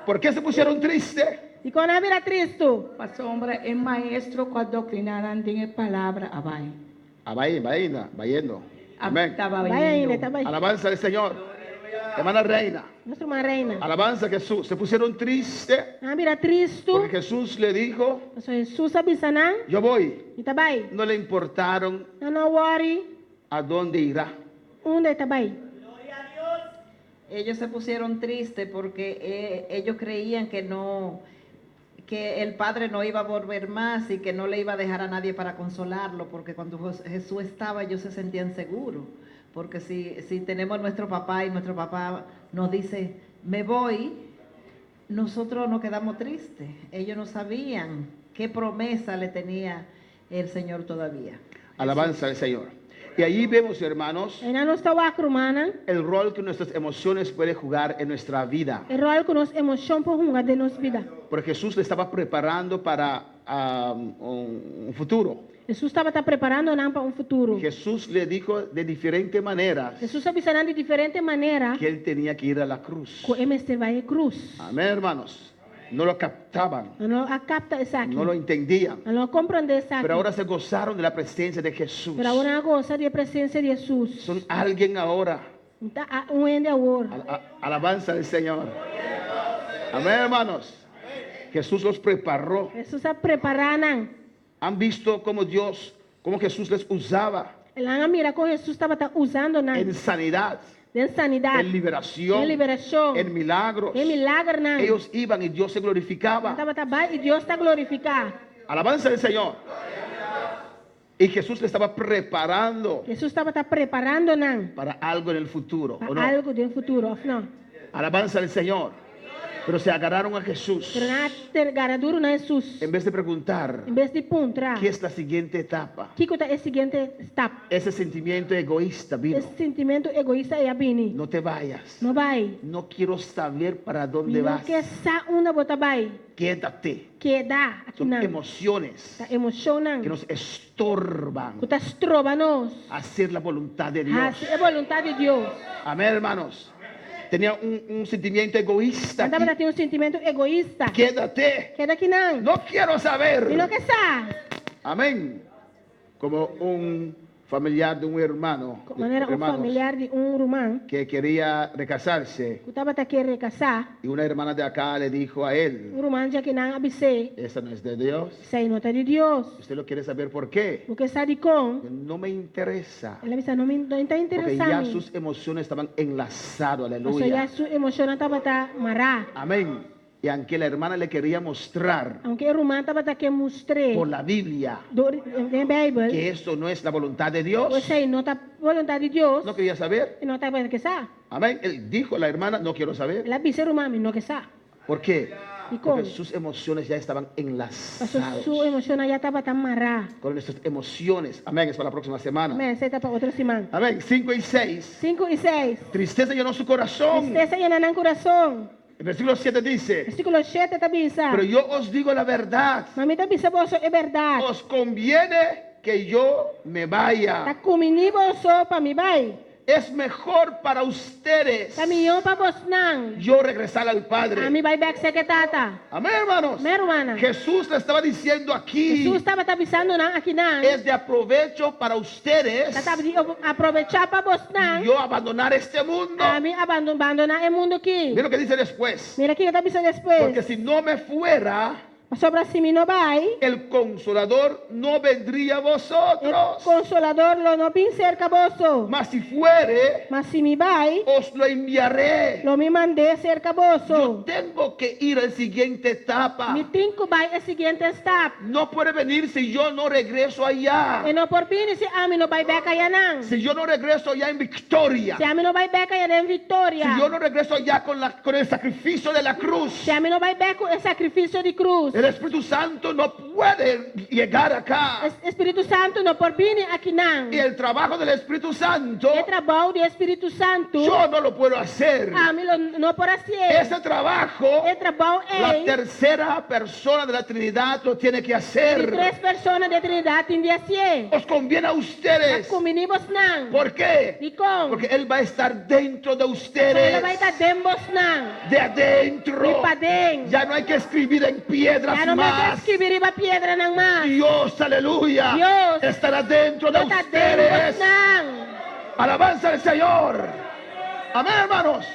¿Por qué se pusieron tristes?
E quando a vira tristo,
Pastor Sombra es maestro cuando doctrinaran tiene palabra abai.
Vayendo. Amén.
Estaba
vai ainda,
viendo.
tá bem.
Alabanza al Señor. Hermana Reina.
Nossa irmã reina.
Alabanza a Jesús. Se pusieron tristes
A vira tristo,
porque Jesús le dijo,
pastor Jesus avisa não,
yo voy.
e tá bem.
No le importaron
Não worry,
a dónde irá.
onde tá bem.
Ellos se pusieron tristes porque ellos creían que el Padre no iba a volver más y que no le iba a dejar a nadie para consolarlo, porque cuando Jesús estaba ellos se sentían seguros, porque si tenemos nuestro papá y nuestro papá nos dice, me voy, nosotros nos quedamos tristes. Ellos no sabían qué promesa le tenía el Señor todavía.
Alabanza al Señor. Y allí vemos, hermanos,
Ainda não está o romana,
el rol que nuestras emociones pueden jugar en nuestra vida.
é rol que nos emoção por runga de nos vida.
Porque Jesús le estaba preparando para un futuro.
Jesus estava preparando não para futuro.
Jesús le dijo de diferentes maneras
Jesus avisando de diferente maneira
que él tenía que ir a la cruz.
que este vai cruz.
Amén, hermanos. No lo captaban,
Não a capta essa aqui.
no lo entendían.
Não compreende essa aqui.
Pero ahora se gozaron de la presencia de Jesús.
Pero agora gosta de presença de Jesus.
Son alguien ahora.
Então, ende agora.
Alabanza al Señor. Amén, hermanos. Jesús los preparó.
Jesus está preparando.
Han visto cómo Jesús les usaba
Ela mira como Jesus estava usando na
en sanidad,
de sanidade,
en liberación,
em liberação,
en milagros.
em milagre não.
Ellos iban y Dios se glorificaba.
Estava bem e Deus está glorificado.
Alabanza al Señor. Y Jesús le estaba preparando
Jesus estava preparando não
para algo en el futuro. ¿O no?
para algo do futuro, não.
Alabanza al Señor. Pero se agarraron a Jesús
Pero na tergaraduro na Jesus.
en vez de preguntar
Em vez de puntra,
qué es la siguiente etapa.
que é o seguinte step?
Ese sentimiento egoísta vino.
Esse sentimento egoísta é a bini.
No te vayas.
Não vai.
No quiero saber para dónde
Não
vas.
quer sa uma bota vai.
Quédate.
Que dá aqui
Son
não.
emociones
Tá emoção não.
que nos estorban
Que está estroba-nos.
hacer la voluntad de Dios.
É a vontade de Deus.
Amén, hermanos. Tenía un sentimiento egoísta.
Andava
aquí.
a ter um sentimento egoísta.
Quédate.
Que daqui não.
No quiero saber.
E não quer sa.
Amén. Como un familiar de un hermano,
De maneira
hermanos,
familiar de romano
que quería recasarse
que estava a querer casar.
y una hermana de acá le dijo a él,
Romano já que não abse.
esa no es de Dios.
Isso aí não está de Deus.
Usted lo quiere saber por qué.
Porque sabe com.
No me interesa.
Ela disse, não está
Porque ya
interessado.
sus emociones estaban enlazadas,
Ou seja,
aleluya.
sua emoção estava a marar.
Amén. Y aunque la hermana le quería mostrar
Aunque o romano estava a querer mostrar
por la Biblia
na Bíblia,
que esto no es la voluntad de Dios,
ou seja, não está vontade de Deus,
no quería saber.
e não estava a casar.
Amén. Él dijo, la hermana, no quiero saber.
La bise rumami no que sa.
¿Por qué?
¿Y cómo?
Porque sus emociones ya estaban
Pasó
enlazadas
su emoción ya estaba tan marrada.
con nuestras emociones. Amén. Es para la próxima semana.
Me se para otro simán.
Amén. 5 y 6.
5 y 6.
Tristeza llenó su corazón.
Tristeza llena en corazón.
El versículo 7 dice,
Versículo 7 tabisa.
pero yo os digo la verdad.
Mami tabisa boso es verdad.
Os conviene que yo me vaya.
Ta kumini boso pa mi bay.
Es mejor para ustedes
Kamiyo pa bosnang.
yo regresar al Padre.
Ami bay back sa ketata.
Amén, hermanos.
Me hermana.
Jesús le estaba diciendo aquí,
Jesús estaba tabisando na aquí na.
es de aprovecho para ustedes
Tatabdi aprovechar pa bosnang.
yo abandonar este mundo.
Ami abandona el mundo aquí.
Mira lo que dice después.
Mira aquí que tabisa
Porque
después.
si no me fuera,
Sobra si mi no bay.
el Consolador no vendría a
El
vosotros.
consolador lo no pin cerca boso.
Mas si fuere,
Mas si mi bay.
os lo enviaré.
Lo mi mandé cerca
Yo
boso.
tengo que ir a la siguiente etapa.
Mi tinko bay el siguiente step.
No puede venir si yo no regreso allá.
E no por pini si ami no bay back allá nang.
Si yo no regreso allá en victoria.
Si ami no bay back allá en victoria.
Si yo no regreso allá con el sacrificio de la cruz.
Si ami no bay back con el sacrificio de cruz.
El Espíritu Santo no puede llegar acá.
Espíritu Santo no por pini aquí nang.
Y el trabajo del Espíritu Santo,
El trabajo de Espíritu Santo.
yo no lo puedo hacer.
Ami no por hacer.
Ese trabajo,
El trabajo
la
es.
tercera persona de la Trinidad lo tiene que
De
hacer.
3 personas de Trinidad en de hacer.
Os conviene a ustedes.
Comunimos nang.
¿Por qué?
Y con.
Porque Él va a estar dentro de
Él
ustedes.
va a estar dembos nang.
De adentro.
Y pa' den.
Ya no hay que escribir en piedras
Ya no me hay que
más.
escribir iba piedra nang más.
Dios, aleluya,
Dios
estará dentro de
Está dembos
ustedes.
nang.
Alabanza al Señor. Amén, hermanos.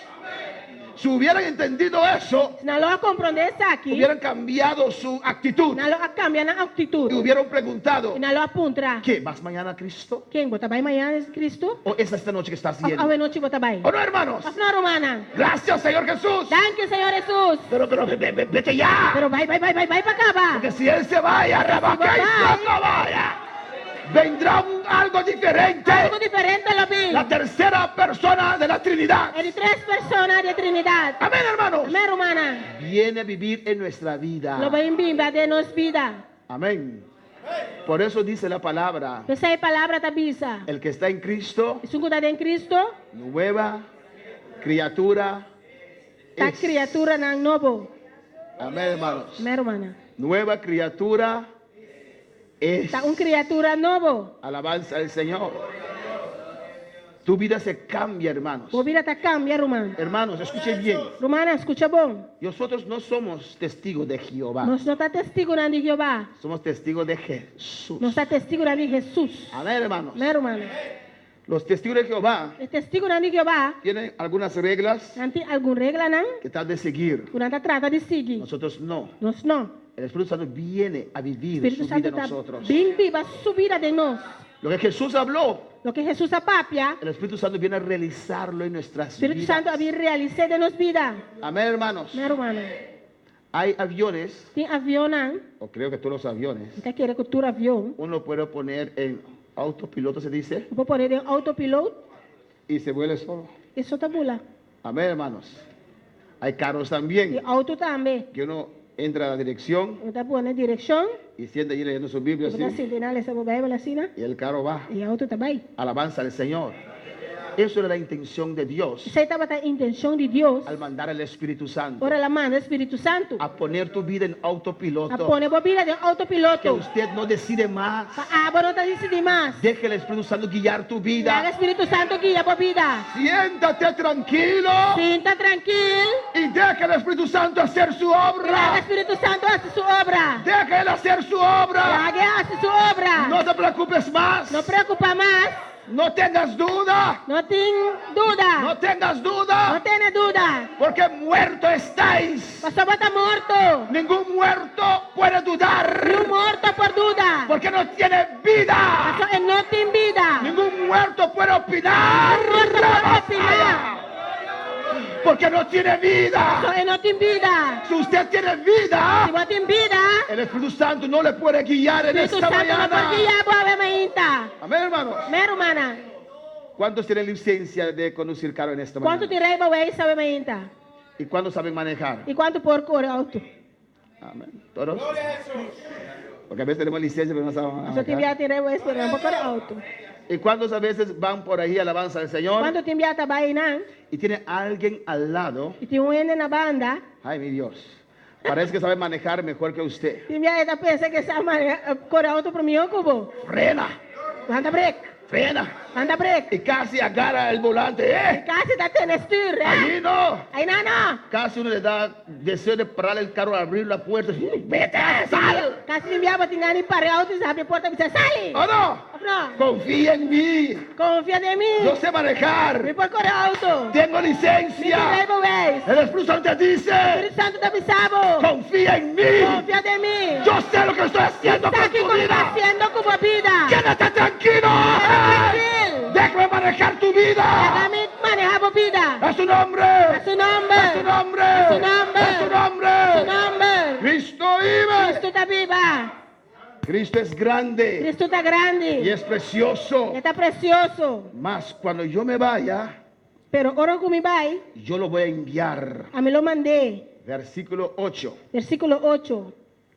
Si hubieran entendido eso,
Na lo a comprender essa aqui.
hubieran cambiado su actitud
Na lo a cambiar na
y
atitude.
hubieran preguntado,
E na lo a puntra.
¿qué? ¿Vas mañana a Cristo?
Quem bota vai amanhã é Cristo?
¿O es esta noche que estás
A
yendo?
noite bota vai.
¿O no, hermanos?
As na romana.
Gracias, Señor Jesús.
Danke, Senhor Jesus.
Pero vete ya.
Pero vai para acabar.
Porque si Él se vaya, Rabacá y no vaya, vendrá algo diferente.
Algo diferente lo vi.
La tercera persona de la Trinidad.
É de 3 personas de Trinidad.
Amén, hermanos.
Amém, romana.
Viene a vivir en nuestra vida.
Lo vai embimba de nos vida.
Amén. Por eso dice la palabra,
Essa é a palavra da bisa.
el que está en Cristo,
Se um em Cristo,
nueva criatura
tá
es.
criatura na novo.
Amén, hermanos.
Amém, romana.
Nueva criatura es.
Tá criatura novo.
Alabanza al Señor. Tu vida se cambia, hermanos.
O vida tá cambia, romana.
Hermanos, escuchen bien.
Romana, escucha bom.
Nosotros no somos testigos de Jehová.
Nós não está testigo na de Jeová.
Somos testigos de Jesús.
Nós está testigo na de Jesus.
Amén, hermanos.
Amém, romana.
Los testigos de Jehová
É testigo na de Jeová.
tienen algunas reglas
Nanti algum regra não?
que están de seguir.
Durante trata de seguir.
Nosotros no.
Nós não.
El Espíritu Santo viene a vivir
Espírito
su
Santo
vida en
está
nosotros.
bem viva sua vida de nós.
Lo que Jesús habló,
Lo que Jesus apapia,
el Espíritu Santo viene a realizarlo en nuestras
Espírito
vidas.
Santo habia realizado de nós vida.
Amén, hermanos.
Amém, romana.
Hay aviones,
Tem avião não?
o creo que todos los aviones,
Então quer cultura avião.
uno puede poner en autopiloto, se dice,
Vou pôr em autopiloto
y se vuelve solo.
e solta bula.
Amén, hermanos. Hay carros
E
también
auto também.
que uno entra a la dirección
Está pondo na direção.
y siente allí leyendo su Biblia
Está
así,
sentinela essa Bíblia assim, né?
y el carro va.
E auto também.
Alabanza al Señor. Eso era la intención de Dios
Isso aí estava a intenção de Deus.
al mandar al Espíritu Santo
Ora, ela manda o Espírito Santo.
a poner tu vida en
A
autopiloto.
pôr a vida de
Que
autopiloto.
usted no decide más.
A água não está decidindo mais.
Deje el Espíritu Santo guiar tu
Traga o
vida.
Espírito Santo guia a vida.
Siéntate tranquilo
Sinta tranquilo.
y deje el Espíritu Santo hacer su
Traga o
obra.
Espírito Santo a sua obra.
Deje él hacer su obra.
Traga a sua obra.
No te preocupes más.
Não preocupa mais.
No tengas duda.
Não tem dúvida.
No tengas
Não
duda.
tenha dúvida.
Porque muerto estáis.
Pastor está morto.
Ningún muerto puede dudar.
Nenhum morto por dúvida.
Porque no tiene vida.
Pastor, ele não tem vida.
Ningún muerto puede opinar.
Muerto pode opinar.
Porque no tiene vida.
Pastor, ele não tem vida.
Si usted tiene vida,
Se você tem vida,
el Espíritu Santo no le puede guiar en
Espírito
esta
Santo não pode
mañana.
guiar a boa mainta.
Amén, hermanos.
Amém, romana.
¿Cuántos tienen licencia de conducir carro en esta
Quanto
mañana?
tirei baway sabe mainta?
¿Y cuántos saben manejar?
E quanto por cor auto?
Amén. ¿Todos? Porque a veces tenemos licencia pero no sabemos
So timbia
manejar.
tirei baway esperando por cor auto.
¿Y cuántos a veces van por ahí alabanza al Señor
Quando timbia tabay nan,
y tiene alguien al lado?
e tinha na banda,
Ay, mi Dios. Parece que sabe manejar mejor que usted.
timbia eta pensa que sabe cor auto pro mio cubo.
Frena,
Anda break,
frena.
anda break.
Y casi agarra el volante. ¡Eh!
Casi tá tendo styr,
Allí no.
Aí não.
Casi uno le da deseo de parar el carro, abrir la puerta. ¡Vete! ¡Sal!
Casi timbia batingani pare auto e abre porta e diz, sai!
¿O no?
Não,
Confía en mí.
confia em mim.
Yo sé manejar.
Me por cor auto.
Tengo
Me
licencia.
tirei baway.
El Espíritu Santo te dice,
Espírito Santo tá bisabo.
confía en mí.
Confia em mim.
Yo sé lo que estoy haciendo
Está
con
aqui
tu
como está
vida.
haciendo como vida.
Quédate tranquilo.
Tranquilo.
Déjame manejar tu vida.
Déjame manejar a vida.
A su nombre.
A su nombre.
A su nombre.
A su nombre.
A su nombre.
A su nombre.
Cristo vive.
Cristo está viva.
Cristo es grande
Cristo está
y
grande.
es precioso.
Está precioso.
Mas cuando yo me vaya,
Pero ora como vai,
yo lo voy a enviar.
a me lo mandé.
Versículo 8.
Versículo 8.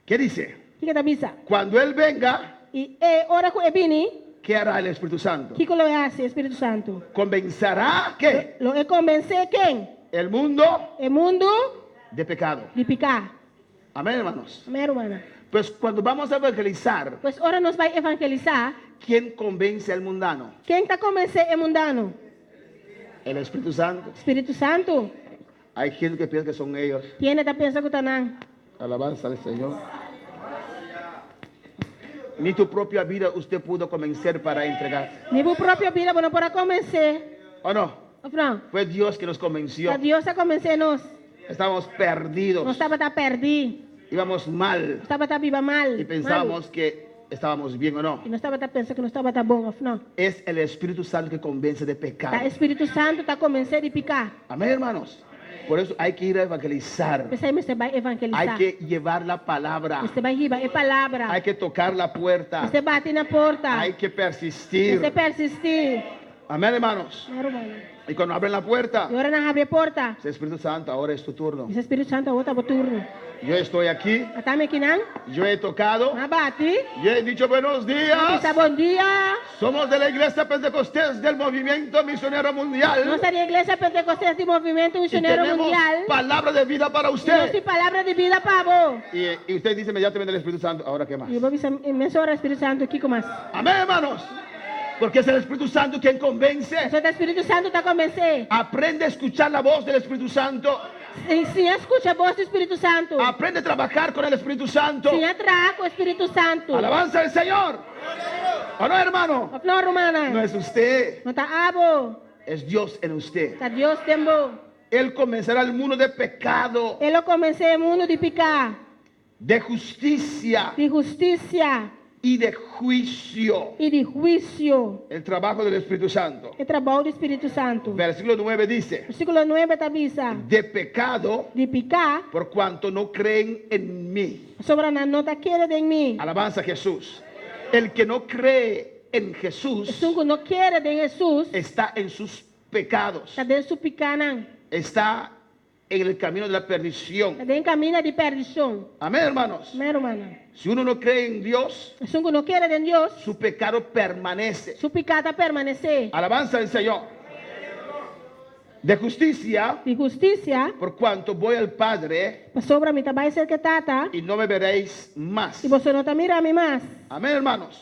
¿Qué dice?
Que está bisa?
Cuando Él venga,
E ora com Ebini,
¿qué hará el Espíritu Santo?
que lo hace Espírito Santo?
Convencerá ¿qué?
Lo é convencer quem?
El mundo
O mundo
de pecado.
de picar.
Amén, hermanos.
Amém, irmã?
Pues cuando vamos a evangelizar,
Pois ora nos vai evangelizar.
¿quién convence al mundano?
Quem está convencendo é mundano?
El Espíritu Santo.
Espírito Santo.
Hay gente que piensa que son ellos.
Quem está pensando que está não?
Alabanza al Señor. Ni tu propia vida usted pudo convencer para entregar.
Nível própria vida, não para convencer.
¿O no?
Não.
Fue Dios que nos convenció.
A Deus a convencer nós.
Estábamos
Nós
perdidos.
estava a perder.
Íbamos mal.
Estava a viva mal.
Y pensábamos que estábamos bien o no.
E nós estava a pensar que não estava bom. Não.
Es el Espíritu Santo que convence de
O
pecado.
Espírito Santo está convencendo de picar.
Amén, hermanos. Por eso hay que ir a evangelizar.
Pensei, você vai
Hay
evangelizar.
que llevar la palabra.
Você vai riba, é palavra.
Hay que tocar la puerta.
Você bate na porta.
Hay que persistir.
Você persistir.
Amén, hermanos.
Não, irmão.
Y cuando abren la puerta,
E ora não abre a porta.
dice, Espíritu Santo, ahora es tu turno.
Esse Espírito Santo volta para o turno.
Yo estoy aquí.
Está me aqui não?
Yo he tocado.
Não bate.
Yo he dicho buenos días.
Está bom dia.
Somos de la iglesia Pentecostés del Movimiento Misionero Mundial.
Nossa igreja Pentecostés de Movimento
Y
Missionário
tenemos
Mundial.
palabra de vida para
E nós
usted.
temos palavra de vida para vos.
Y usted dice inmediatamente el Espíritu Santo, ¿ahora qué más?
E eu vou mencionar o Espírito Santo aqui com mais.
Amén, hermanos. Porque es el Espíritu Santo quien convence.
O Espírito Santo está convencendo.
Aprende a escuchar la voz del Espíritu Santo.
Sim, escute a voz do Espírito Santo.
Aprende a trabajar con el Espíritu Santo.
Sim, atraca o Espírito Santo.
Alabanza al Señor. ¿O no, hermano?
Não, romana.
No es usted,
Não está abo.
es Dios en usted.
Está Deus tembo.
Él convencerá al mundo de pecado,
Ele convenceu o mundo de picar,
de justicia
de justiça
y de juicio.
e de juízo.
El trabajo del Espíritu Santo.
É trabalho do Espírito Santo.
Versículo 9 dice,
Versículo 9 está bisa.
de pecado
De picar,
por cuanto no creen en mí.
sobre a nota quer de mim.
Alabanza a Jesús. El que no cree en Jesús
Sungo não quer de Jesus.
está en sus pecados.
Está dentro do picanan.
Está en el camino de la perdición.
Está dentro caminho de perdição.
Amén, hermanos.
Não, romana.
Si uno no cree en Dios,
Sungo não quer de Deus.
su pecado permanece.
Su picada permanecer.
Alabanza al Señor. De justicia,
De justiça,
por cuanto voy al Padre
sobre mim também ser que tata.
y no me veréis más.
E você não está mirando mais.
Amén, hermanos.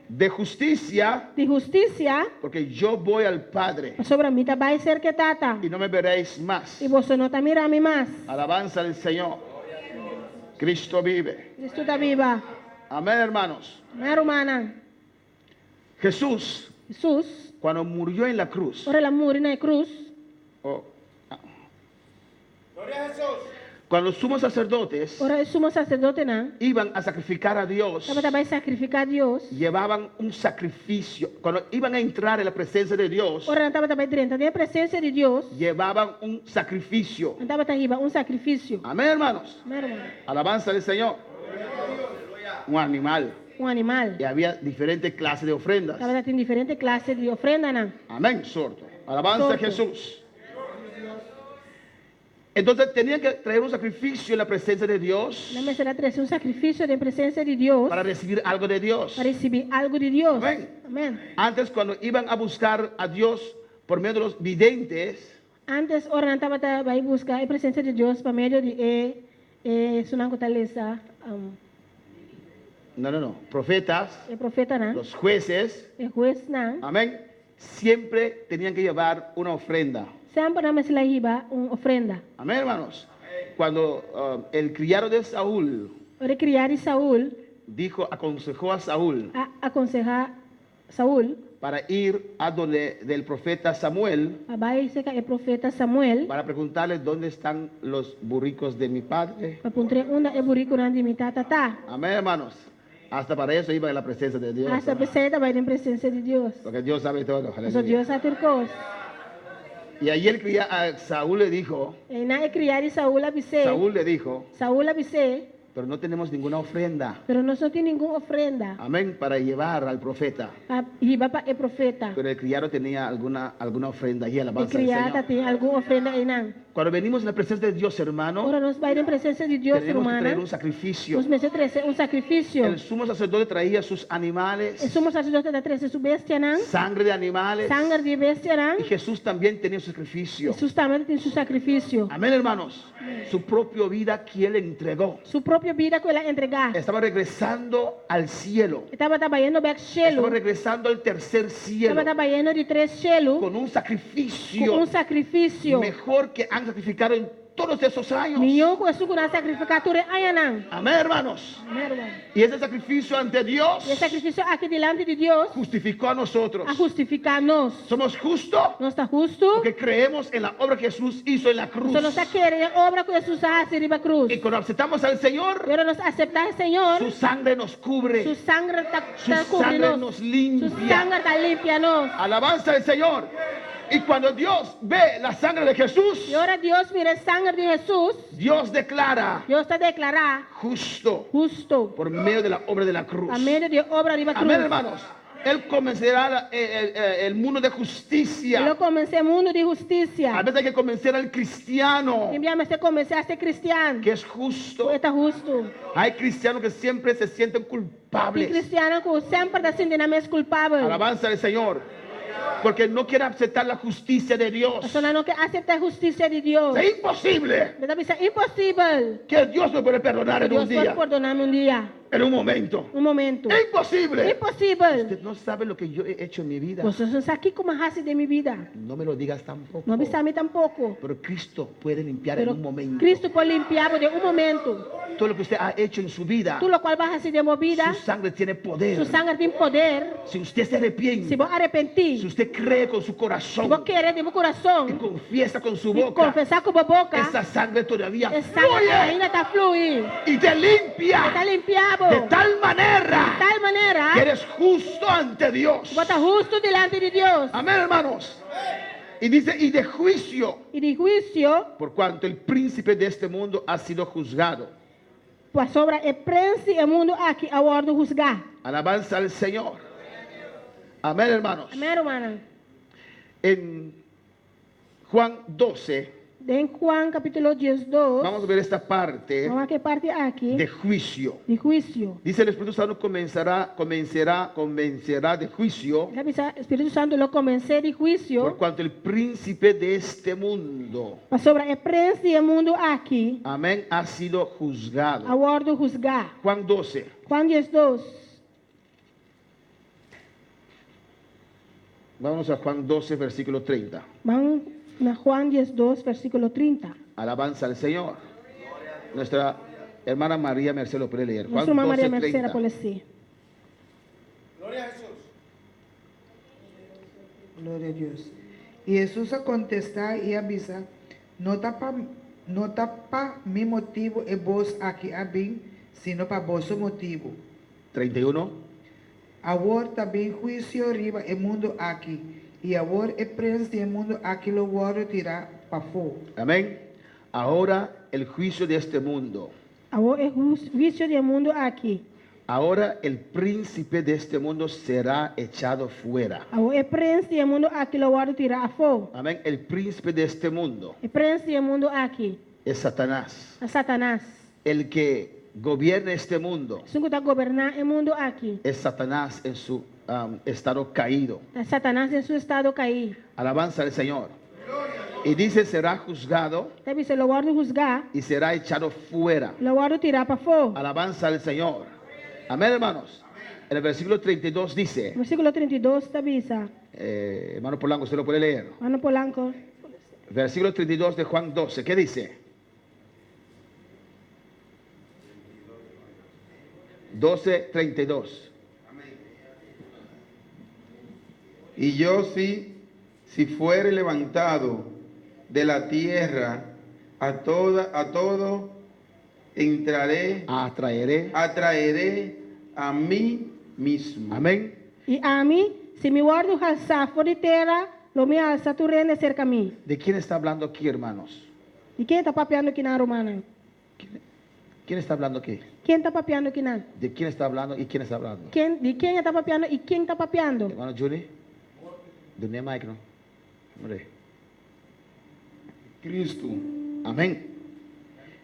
De justicia,
De justiça,
porque yo voy al Padre
sobre mim também ser que tata.
y no me veréis más.
E você não está mirando mais.
Alabanza al Señor. Cristo vive.
Cristo está viva.
Amén, hermanos.
Não, romana.
Jesús,
Jesus,
cuando murió en la cruz,
ora la muri na cruz.
oh, ah. Cuando los sumos sacerdotes
Ora o sumo sacerdote não.
iban a sacrificar a Dios,
Estava também sacrificar a Deus.
llevaban un sacrificio. Cuando iban a entrar en la presencia de Dios,
Ora não estava também dentro da presença de Deus.
llevaban un sacrificio.
Não estava arriba sacrifício.
Amén, hermanos.
Não, romana.
Alabanza del Señor. Un animal.
un animal.
Y había diferentes clases de ofrendas.
La verdad, tiene diferentes clases de ofrenda, ¿no?
Amén, sordo. Alabanza a
Sordo.
Jesús. Entonces tenían que traer un sacrificio en la presencia de Dios
La mesa era traer un sacrificio en presencia de Dios
para recibir algo de Dios.
para recibir algo de Dios.
Amén.
Amén.
Antes, cuando iban a buscar a Dios por medio de los videntes,
Antes, orang estava vai buscar a presença de Deus por meio de sunang fortaleza,
no, profetas,
profeta, né?
los jueces,
Juez, né?
amén, siempre tenían que llevar una ofrenda.
Sempre na mesa hiba uma ofrenda.
Amén, hermanos. Cuando el criado de Saúl
Ora criar Saúl,
aconsejó a Saúl
aconselhar Saúl,
para ir a donde del profeta Samuel
vai ser o profeta Samuel,
para preguntarle dónde están los burricos de mi padre.
para puntre onda e burico na de mitata tá.
Amén, hermanos. Hasta para eso iba en la presencia de Dios.
Essa pessoa vai na presença de Deus.
Porque Dios sabe todo.
So
Aleluya.
Deus a turcos.
Y ahí Saúl le dijo,
E na criar Saúl abise,
Saúl le dijo,
Saúl abise,
pero no tenemos ninguna ofrenda.
pero não só tem nenhuma ofrenda.
Amén, para llevar al profeta.
Hiba para o profeta.
Pero el criado tenía alguna ofrenda y
E
alabanza del
criada
Señor.
tem alguma ofrenda aí não.
Cuando venimos en la presencia de Dios, hermano,
Ora nós vai na presença de Deus,
tenemos que
hermana.
traer un sacrificio.
Nós merecemos trazer sacrifício.
El sumo sacerdote traía sus
E
animales,
somos sacerdote da trazer sua bestia, não?
sangre de animales,
Sangue de bestia, não?
y Jesús también tenía su sacrificio.
Jesus também tem seu sacrifício.
Amén, hermanos. Su propia vida que él entregó.
Sua própria vida que ela entregar.
Estaba regresando al cielo.
Estava trabalhando back
Estaba
shelo.
regresando al tercer cielo
Estava trabalhando de 3 shelo
con un
com
sacrificio
sacrifício.
mejor que han sacrificado en todos esos años.
Melhor com isso que nós sacrificatura aí, não?
Amén, hermanos.
Amém.
Y ese sacrificio ante Dios
E o sacrifício aqui delante de Deus
justificó a nosotros.
a justificar-nos.
Somos justos
Nós está justo.
porque creemos en la obra que Jesús hizo en la cruz.
Então nós está querendo a obra que Jesus fez em a cruz.
Y cuando aceptamos al Señor,
Agora nós aceitar o Senhor.
su sangre nos cubre.
Su sangre está
Su sangre nos
Su
limpia.
sangre está limpia-nos.
Alabanza al Señor. Y cuando Dios ve la sangre de Jesús,
E ora Deus mira a sangre de Jesus.
Dios declara
Deus está declarar
justo
justo.
por medio de la obra de la cruz.
A meio de obra de a cruz.
Amén, hermanos. Él comenzará el mundo de
Ele
justicia.
comecei mundo de
A
justiça.
veces hay que convencer al cristiano
Enviamos a começar a ser cristiano.
que es justo.
Está justo.
Hay cristianos que siempre se sienten
E
culpables.
cristiano que sempre está sentindo mais culpável.
Alabanza al Señor. Porque no quiere aceptar la justicia de Dios.
A pessoa não quer aceitar a justiça de Deus.
Es imposible
Deve ser impossível.
que Dios me puede perdonar en
Deus
un
pode
día,
perdonar-me dia.
en un momento.
Momento.
Es imposible.
Impossível.
Usted no sabe lo que yo he hecho en mi vida.
Vocês não sabem como raça de minha vida.
No me lo digas tampoco.
Não me sabe tampouco.
Pero Cristo puede limpiar en
Pero
un momento.
Cristo pode limpar de momento.
Todo lo que usted ha hecho en su vida,
Tudo o qual vai fazer de uma vida,
su sangre tiene poder.
sua sangue tem poder.
Si usted se
Se
arrepiente,
vou arrepentir,
si usted cree con su
se
corazón
vou querer de meu coração,
y confiesa con su
e
boca,
confessar com a boca,
esa sangre todavía
essa sangue
fluye
ainda está fluindo.
y te
Está
limpia
limpiado.
de tal
De
manera
tal maneira,
que eres justo ante Dios.
bota justo delante de Deus.
Amén, hermanos. Y dice, y de juicio,
E de juízo,
por cuanto el príncipe de este mundo ha sido juzgado.
por sobre o príncipe do mundo aqui, a hora de juzgar.
Alabanza al Señor. Amén, hermanos.
Amém, hermana?
En Juan 12,
Em Juan capítulo 12,
vamos a ver esta parte
vamos a que parte aqui,
de juicio.
de juízo.
Dice el Espíritu Santo convencerá de juicio
O Espírito Santo lo comecei de
por
juízo,
cuanto el príncipe de este mundo,
por sobre o príncipe do mundo aqui,
amén, ha sido
a
juzgado.
hora de juzgar.
Juan 12,
Juan 12.
vámonos a Juan 12, versículo 30.
Vamos na Juan 12, versículo 30.
Alabanza al Señor. Nuestra hermana María Mercedes puede leer. Juan
Nossa irmã
12,
Maria Mercedes
30.
pode ser.
Glória a Deus. E Jesus a contestar e avisa, não tá para mi motivo e vos aqui a bem, sino para vosso motivo.
31.
Agora também juízo arriba o mundo aqui, e agora o príncipe do mundo aqui lo vou tirar para fogo.
Amén. Ahora el juicio de este mundo.
Agora é juízo do mundo aqui.
Ahora el príncipe de este mundo será echado fuera.
O prince do mundo aqui lo guardo tirar a fogo.
Amén. El príncipe de este mundo
O prince do mundo aqui,
es Satanás.
a Satanás.
El que gobierna este mundo
Se está governar o mundo aqui,
es Satanás en su estado caído.
é Satanás em seu estado cair.
Alabanza al Señor. Y dice, será juzgado
Deve ser lo guardo juzgar,
y será echado fuera.
lo guardo tirar para fogo.
Alabanza al Señor. Amén, hermanos. En el versículo 32 dice,
Versículo 32 está avisa.
hermano Polanco, usted lo puede leer.
Mano Polanco.
Versículo 32 de Juan 12. ¿Qué dice? 12:32.
Y yo si fuere levantado de la tierra, a todo
Atraeré.
atraeré a mí mismo.
Amén.
E a mim, se me guardo alçar fora de terra, lo me alça tu rende cerca a mim.
¿De quién está hablando aquí, hermanos?
E quem está papeando aqui na romana?
¿Quién está hablando aquí?
Quem está papeando aqui na?
¿De quién está hablando y quién está hablando?
De quem está papeando e quem está papeando?
Hermano Julie. ¿De dónde Mike, no? Hombre.
Cristo.
Amén.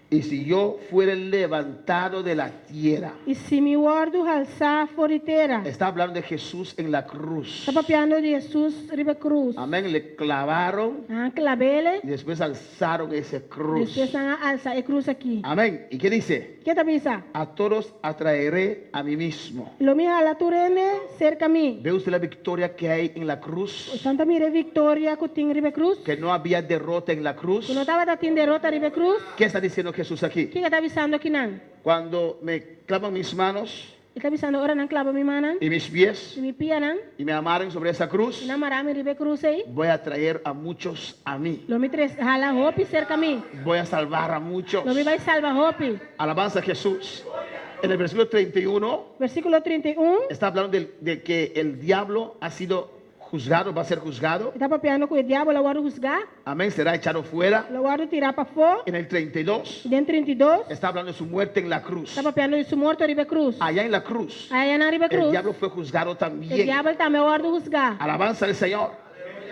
Y si yo fuera levantado de la tierra.
E se me guardo alçar fora de terra,
Está hablando de Jesús en la cruz.
está papeando de Jesus riba cruz.
Amén. Le clavaron
Ah, clavele,
y después alzaron esa cruz.
después alça a cruz aqui.
Amén. ¿Y qué dice?
Quem está avisa?
A todos atraeré a mí mismo.
Lo me ala tu rende cerca a mim.
¿Ve usted la victoria que hay en la cruz?
Santa mire victoria que tem riba cruz.
Que no había derrota en la cruz.
Tu não estava tendo derrota riba cruz.
¿Qué está diciendo Jesús aquí?
Quem está avisando aqui não?
Cuando me clavan mis manos
Ele está avisando, ora não clava minha mão,
y mis pies
e me pia não,
y me amaren sobre esa cruz,
e não marame riba cruz aí.
voy a traer a muchos a mí.
Lo me tres jala hopi cerca a mim.
Voy a salvar a muchos.
Lo me vai salvar hopi.
Alabanza a Jesús. En el versículo 31
Versículo 31.
está hablando de que el diablo ha sido juzgado, va a ser juzgado.
Está papeando com o diabo, lo guardo juzgar,
Amén, será echado fuera.
lo guardo tirar para fora.
En el 32
E dentro 32,
está hablando de su muerte en la cruz.
está papeando de su morto riba cruz.
Allá en la cruz,
Aí na riba
el
cruz,
diablo fue juzgado
o
también.
diabo também guarda juzgar.
Alabanza al Señor.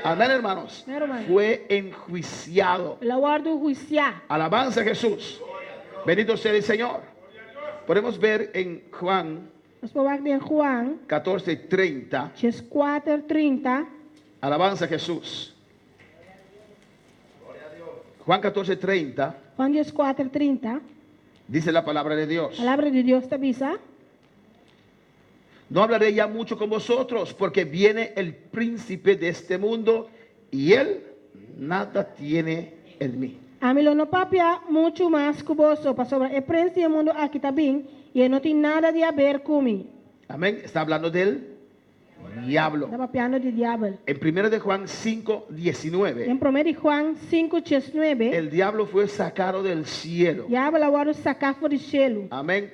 Amén, hermanos.
Amén, hermano.
Fue enjuiciado.
Lo guardo juiciar.
Alabanza a Jesús. Bendito sea el Señor. Podemos ver en Juan
Nós podemos ver em Juan
14:30.
4:30.
Alabanza a Jesús. Juan 14:30
Juan 4:30.
dice la palabra de Dios.
A palavra de Deus te avisa.
No hablaré ya mucho con vosotros, porque viene el príncipe de este mundo y él nada tiene en mí.
A mim não papia muito mais que você, para sobre o príncipe do mundo aqui também, e ele não tem nada de a ver comigo.
Amén. Está hablando del diablo.
Está papiando de diabo.
En 1 de Juan 5:19,
Em 1 de Juan 5:19,
el diablo fue sacado del cielo.
diabo agora sacar fora de cielo,
Amén.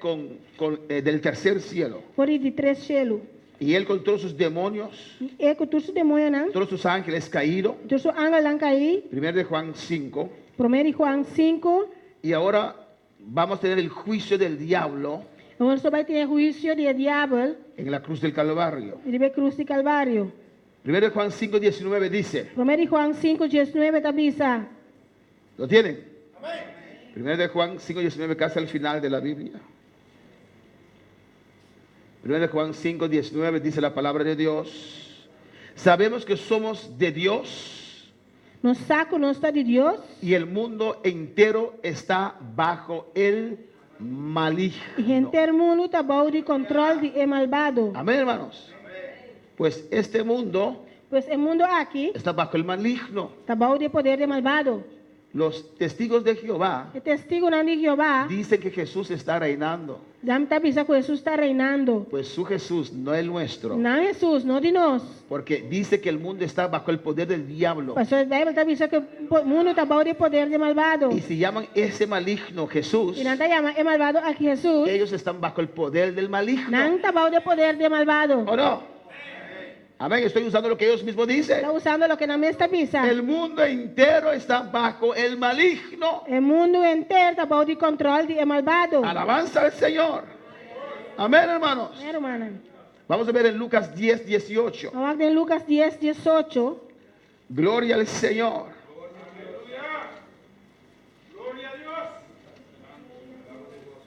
Del tercer cielo.
fora de 3 cielo.
Y él con todos sus demonios,
E com todos os demônios, não?
todos sus ángeles caídos.
Todos os ángeles não caí.
1 de Juan 5.
1 de Juan 5,
Y ahora vamos a tener el juicio del diablo
onde só vai ter juízo de diabo
en la cruz del Calvario.
e de cruz de Calvário.
1 de Juan 5:19 dice,
1 de Juan 5:19 te avisa.
¿lo tienen? 1 de Juan 5:19, casi al final de la Biblia. 1 de Juan 5:19 dice la palabra de Dios. Sabemos que somos de Dios
No saco não está de Deus,
y el mundo entero está bajo el maligno.
e gente do mundo está bajo de controle de malvado.
Amén, hermanos. Pues este mundo
Pois o mundo aqui
está bajo el maligno.
está bajo de poder de malvado.
Los testigos de Jehová
O testigo não de Jeová,
dicen que Jesús está reinando.
já me avisa que Jesus está reinando.
Pues su Jesús, no el nuestro.
Não Jesus, não de nós.
Porque dice que el mundo está bajo el poder del diablo.
Pastor Bible te avisa que o mundo está bajo de poder de malvado.
Y si llaman ese maligno Jesús,
E não te chama é malvado aqui Jesus.
ellos están bajo el poder del maligno.
Não está bajo de poder de malvado.
¿O no? Amén. Estoy usando lo que ellos mismos dicen.
Está usando lo que não me está avisa.
El mundo entero está bajo el maligno.
O mundo inteiro está bajo de controle de malvado.
Alabanza al Señor. Amén, hermanos.
Amén, hermana.
Vamos a ver en Lucas 10, 18.
Vamos a ver en Lucas 10, 18.
Gloria al Señor.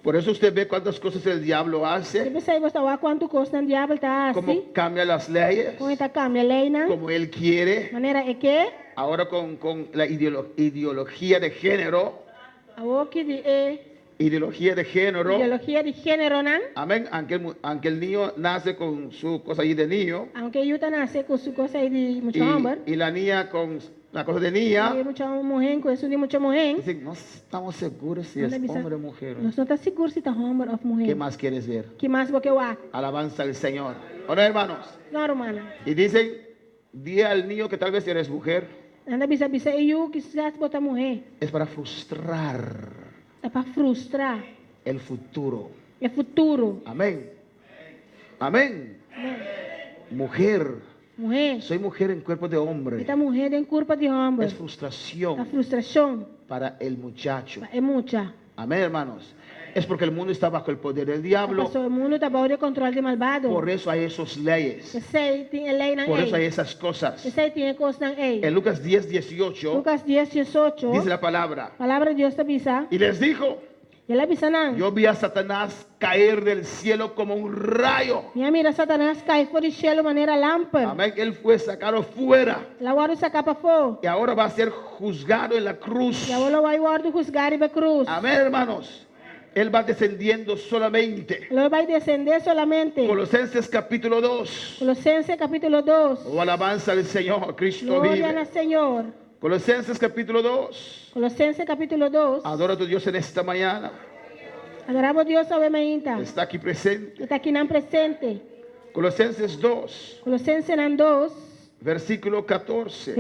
Por eso usted ve cuántas cosas el diablo hace,
Você percebe quanto coisa o diabo está
cómo
assim?
cambia las leyes,
Como está cambia a lei, né?
como él quiere.
Maneira é que
Ahora con la ideología de género,
a que de
ideología de género.
ideologia de gênero, né?
Amén. Aunque el niño nace con su cosa ahí de niño
Aunque eu nasce com sua coisa aí de muito homem,
y la niña con la cosa de
e
niña,
muito mulher, com isso de muito mulher,
dicen, no estamos seguros si es hombre o mujer.
nós não está seguro se está homem ou
¿Qué
mulher.
más quieres ver?
Que mais porque eu acho?
Alabanza al Señor. ¿O no, hermanos?
Não, hermana.
Y dicen, di al niño que tal vez eres mujer,
Anda bisa eu que se botar mulher,
es para frustrar
é para frustrar
el futuro.
o futuro.
Amén. Amén.
Né?
Mujer,
Mulher,
soy mujer en cuerpo de hombre.
esta mulher em culpa de homem.
Es
A
frustración
frustração
para el muchacho.
é muita.
Amén, hermanos. Es porque el mundo está bajo el poder del
A
diablo.
pessoa, o mundo está bajo o controle de malvado.
Por eso hay esas leyes.
Eu sei, tem lei na
Por eso hay
ei.
esas cosas.
Eu sei, tem coisa na ei.
En Lucas 10, 18
Lucas 10, 18.
dice la palabra.
Palavra de Deus te avisa.
Y les dijo,
E ele avisa não.
yo vi a Satanás caer del cielo como un rayo.
Minha mira, Satanás cai fora do cielo de maneira lâmpada.
Amén. Él fue sacado fuera.
Ela guarda sacar para fora.
Y ahora va a ser juzgado en la cruz.
E agora vai guardar juzgar e vai cruz.
Amén, hermanos. Él va descendiendo solamente.
Ele vai descender solamente.
Colosenses capítulo 2.
Colossenses capítulo 2.
Oh, alabanza al Señor. Cristo
Glória
vive.
ao Senhor.
Colosenses capítulo 2.
Colossenses capítulo 2.
Adora a tu Dios en esta mañana.
Adoramos a Deus ao menina.
Está aquí presente.
Está aqui não presente.
Colosenses 2,
Colossenses 2,
versículo 14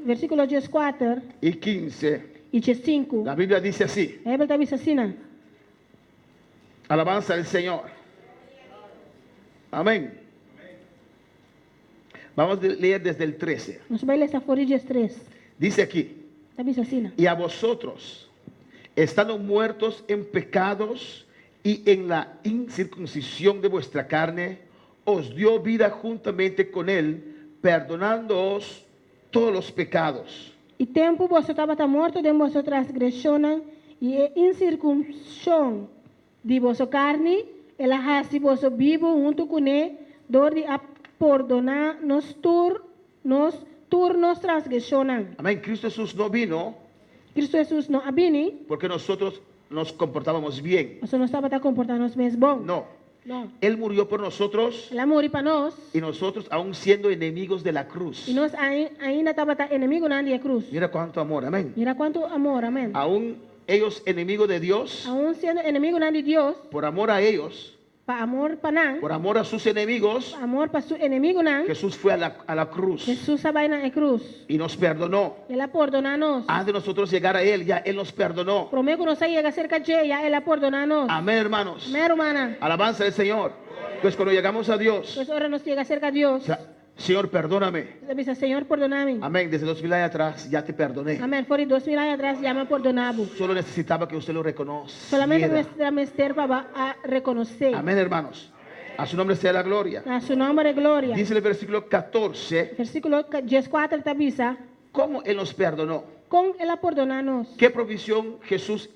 versículo 14
y 15.
e 5.
La Biblia dice así.
A Bíblia está avisa assim, não?
Alabanza al Señor. Amén. Vamos a leer desde el 13.
Nós vamos ler essa folha de 3.
Dice aquí.
Está avisa assim, não?
Y a vosotros, estando muertos en pecados y en la incircuncisión de vuestra carne, os dio vida juntamente con él, perdonándoos todos los pecados.
E tempo você estava morto de vossa transgressão e incircunção de vossa carne, ela hace vosso vivo junto com ele, dor de perdonar nos turnos transgressão.
Amén. Cristo Jesús no vino
Cristo Jesus não abini,
porque nosotros nos comportábamos bien.
você não estava comportando nos mesmos bom.
No.
Não.
Él murió por nosotros
Ela morreu para nós
y nosotros aún siendo enemigos de la cruz.
e nós ainda estava inimigo na cruz.
Mira cuánto amor. Amén.
Mira quanto amor, amém.
Aún ellos enemigos de Dios,
Aún sendo inimigo de Deus,
por amor a ellos,
para amor para nós,
por amor a sus enemigos,
amor para su inimigo não.
Jesús fue a la cruz
Jesus vai na cruz.
y nos perdonó.
Ela perdona-nos.
Antes de nosotros llegar a Él, ya Él nos perdonó.
Prometo que não sai chega cerca de ela, ela perdona-nos.
Amén, hermanos.
Amém, hermana.
Alabanza al Señor. Pues cuando llegamos a Dios,
Pues ahora nos llega cerca de Dios.
Señor, perdóname.
Le dice, Señor, perdóname.
Amén. Desde 2000 años atrás ya te perdoné.
Amén. Por 2000 años atrás ya me perdonaba.
Solo necesitaba que usted lo reconozca.
Solamente nuestra menester va a reconocer.
Amén, hermanos. A su nombre sea la gloria.
A su nombre de gloria.
Dice el versículo 14,
Versículo 14 te avisa.
¿cómo Él nos perdonó?
Con ela perdonar-nos.
¿Qué provisión Jesús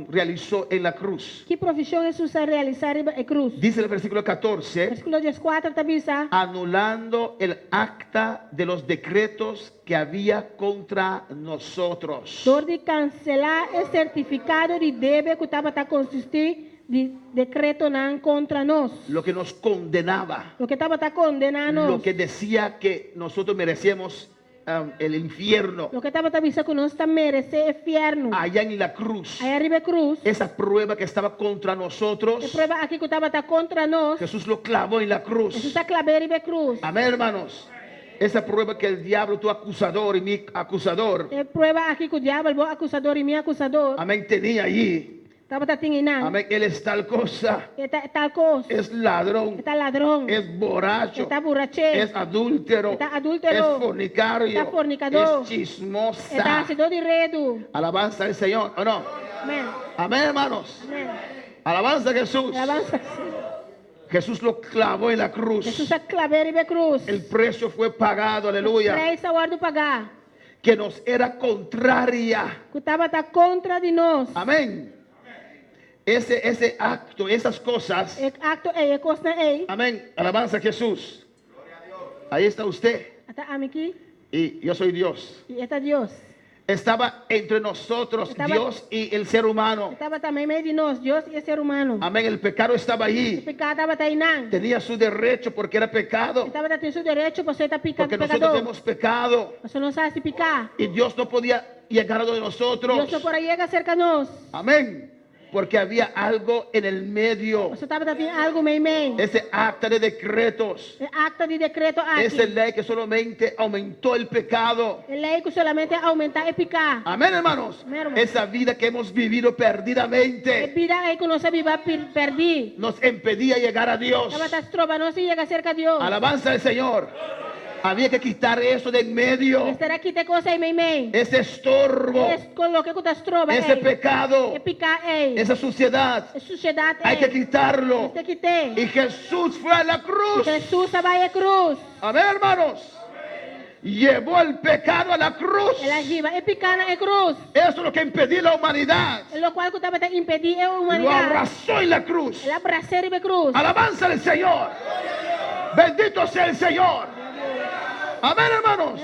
realizó en la cruz?
Que profissão Jesus a realizar en cruz?
Dice el versículo 14,
Versículo 14 te avisa.
anulando el acta de los decretos que había contra nosotros.
Dor de cancelar o certificado de débito que estava a consistir de decreto não contra nós.
Lo que nos condenaba,
Lo que estava a condenar-nos.
lo que decía que nosotros merecíamos el infierno,
Lo que estava a avisar que nós merecemos inferno.
allá en la cruz.
Aí arriba cruz.
Esa prueba que estaba contra
A
nosotros,
prova aqui que estava contra nós.
Jesús lo clavó en la cruz.
Jesus está clavando arriba cruz.
Amén, hermanos. Esa prueba que el diablo, tu acusador y mi acusador,
É prova aqui que o diabo, o acusador e meu acusador,
amén, tenía allí.
estava a tinginar.
Amén, él es tal cosa,
É tal coisa.
es ladrón,
Está ladrão.
es borracho,
Está borracheiro.
es adúltero,
Está adúltero,
es fornicario,
está fornicador,
es chismosa.
Está hacedor de redo.
Alabanza al Señor, ¿o no?
Amém.
Amén, hermanos.
Amém.
Alabanza a Jesús.
Alabanza.
Jesús lo clavó en la cruz.
Jesus a claveira e cruz.
El precio fue pagado, aleluya.
Preço a hora do pagar.
Que nos era contraria.
Que estava contra de nós.
Amén. Ese acto, esas cosas.
O acto é coisa é.
Amén. Alabanza a Jesús. Ahí está usted.
Está aqui.
Y yo soy Dios.
E está Deus.
Estaba entre nosotros Dios y el ser humano.
Estava também meio de nós, Deus e o ser humano.
Amén. El pecado estaba
O
allí.
pecado estava aí não.
Tenía su derecho porque era pecado.
Estava tendo seu direito, você está picando
Porque nosotros
pecador.
hemos pecado.
Você não sabe se picar.
Y Dios no podía llegar a donde nosotros.
Deus só por aí chega cerca de nós.
Amén. Porque había algo en el medio.
Você estava tendo algo meio.
Ese acta de decretos.
Acta de decreto aqui.
Esa ley que solamente aumentó el pecado.
Lei que solamente aumentar e picar.
Amén, hermanos.
Amén, hermano.
Esa vida que hemos vivido
É
perdidamente
vida aí que nós viva perdi.
nos impedía llegar a Dios.
Estava trova não se chega cerca de Deus.
Alabanza al Señor. Había que quitar eso de en medio.
Estar aqui te coisa aí meio.
Ese estorbo.
Coloque que tu trova
Ese
aí.
pecado.
É picar aí.
Esa suciedad.
É sociedade
Hay que
aí.
quitarlo.
Tem que ter.
Y Jesús fue a la cruz.
Jesus vai à cruz.
Amén, hermanos. Llevó el pecado a la cruz.
Ela viva é picar na cruz.
Eso es lo que impedía la humanidad.
Lo cual que estava te impedir a
Lo
humanidade.
abrazó en la cruz.
Ela abraçar e cruz.
Alabanza al Señor. Bendito sea el Señor. Amén, hermanos.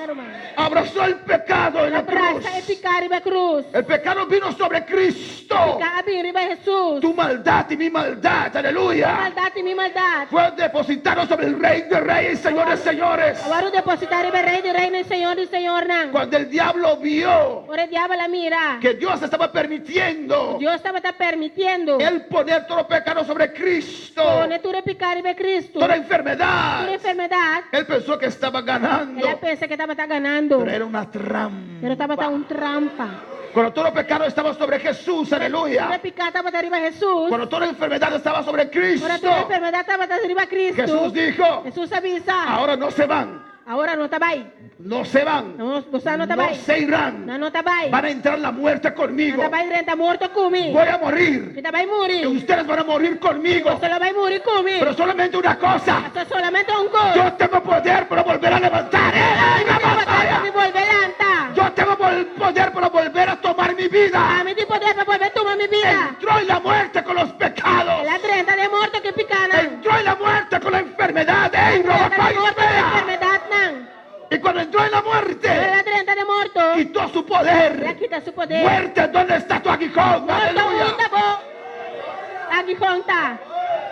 Abrazó el pecado en la cruz.
Abraça e picar e cruz.
El pecado vino sobre Cristo.
Picar a vir e Jesus.
Tu maldad y mi maldad, aleluya,
Maldade e minha maldade.
fue depositado sobre el Rey de Reyes, Señor de Señores.
Agora depositar e rei de reino e Senhor de Senhor não.
Cuando el diablo vio
Ora diabo la mira.
que Dios estaba permitiendo
Deus estava te permitindo.
el poner todo pecado sobre Cristo,
Pone tu picar e Cristo.
toda
Tu
enfermedad,
enfermidade.
él pensó que estaba ganando,
Ela pensa que estava ganhando.
pero era una
Pero estava
trampa.
trampa.
Cuando todo pecado estaba sobre Jesús,
Tu
aleluya,
picar estava arriba Jesus.
cuando toda enfermedad estava sobre Cristo,
Ora tu enfermidade estava arriba Cristo.
Jesús dijo,
Jesus avisa.
ahora no se van,
Agora não está bem.
no se van,
Não, você não está
no
bem.
se irán,
Não está bem.
van a entrar en la muerte conmigo,
Não está bem, está morto comigo.
voy a morir,
Você vai
y
morir.
ustedes van a morir conmigo,
Você vai morir comigo.
pero solamente una cosa,
Hasta solamente um gol.
yo tengo poder para volver a levantar,
Me volver a levantar.
yo tengo poder para volver a tomar mi vida.
A mim tem poder para volver a tomar minha vida.
Entró en la muerte con los pecados,
Ela trenta de morto que picana.
entró en la muerte con la enfermedad,
Trenta de morto de enfermidade não.
y cuando entró en la muerte,
Ela trenta de morto.
quitó su
Ela
poder.
quita seu poder.
Muerte, ¿dónde está tu aguijón?
Morto
Aleluya.
onda bom. Aqui conta.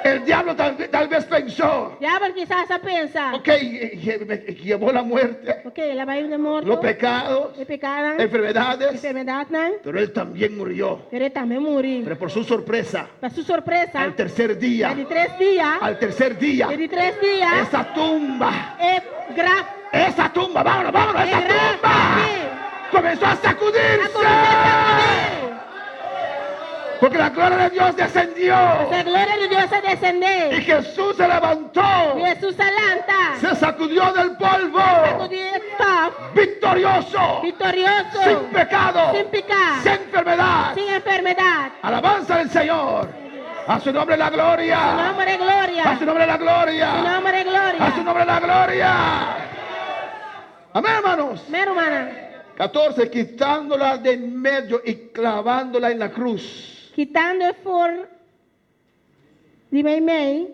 El diablo tal vez pensó,
Diabo quizás pensa.
ok, llevó la muerte,
Ok, ela vai de morto.
los pecados,
E picaram.
enfermedades,
Enfermidade não.
pero él también murió.
Pero ele também morreu.
Pero por su sorpresa,
Para sua surpresa,
al tercer día,
de 3 dias.
al tercer día,
De 3 dias.
esa tumba,
É grave.
esa tumba, vámonos, esa tumba comenzó a sacudirse. Porque la gloria de Dios descendió
A glória de Deus se
y
descender.
Jesús se levantó,
Jesus alanta.
se sacudió del polvo,
Top.
victorioso,
Vitorioso.
sin pecado,
Sin pecar.
sin enfermedad.
Sin enfermedade.
Alabanza del Señor. A su nombre la gloria.
Nombre de glória.
A su nombre la gloria.
Nombre de glória.
A su nombre la gloria. Amén, hermanos.
Minha irmã.
14, quitándola de en medio y clavándola en la cruz.
Quitando for de meio.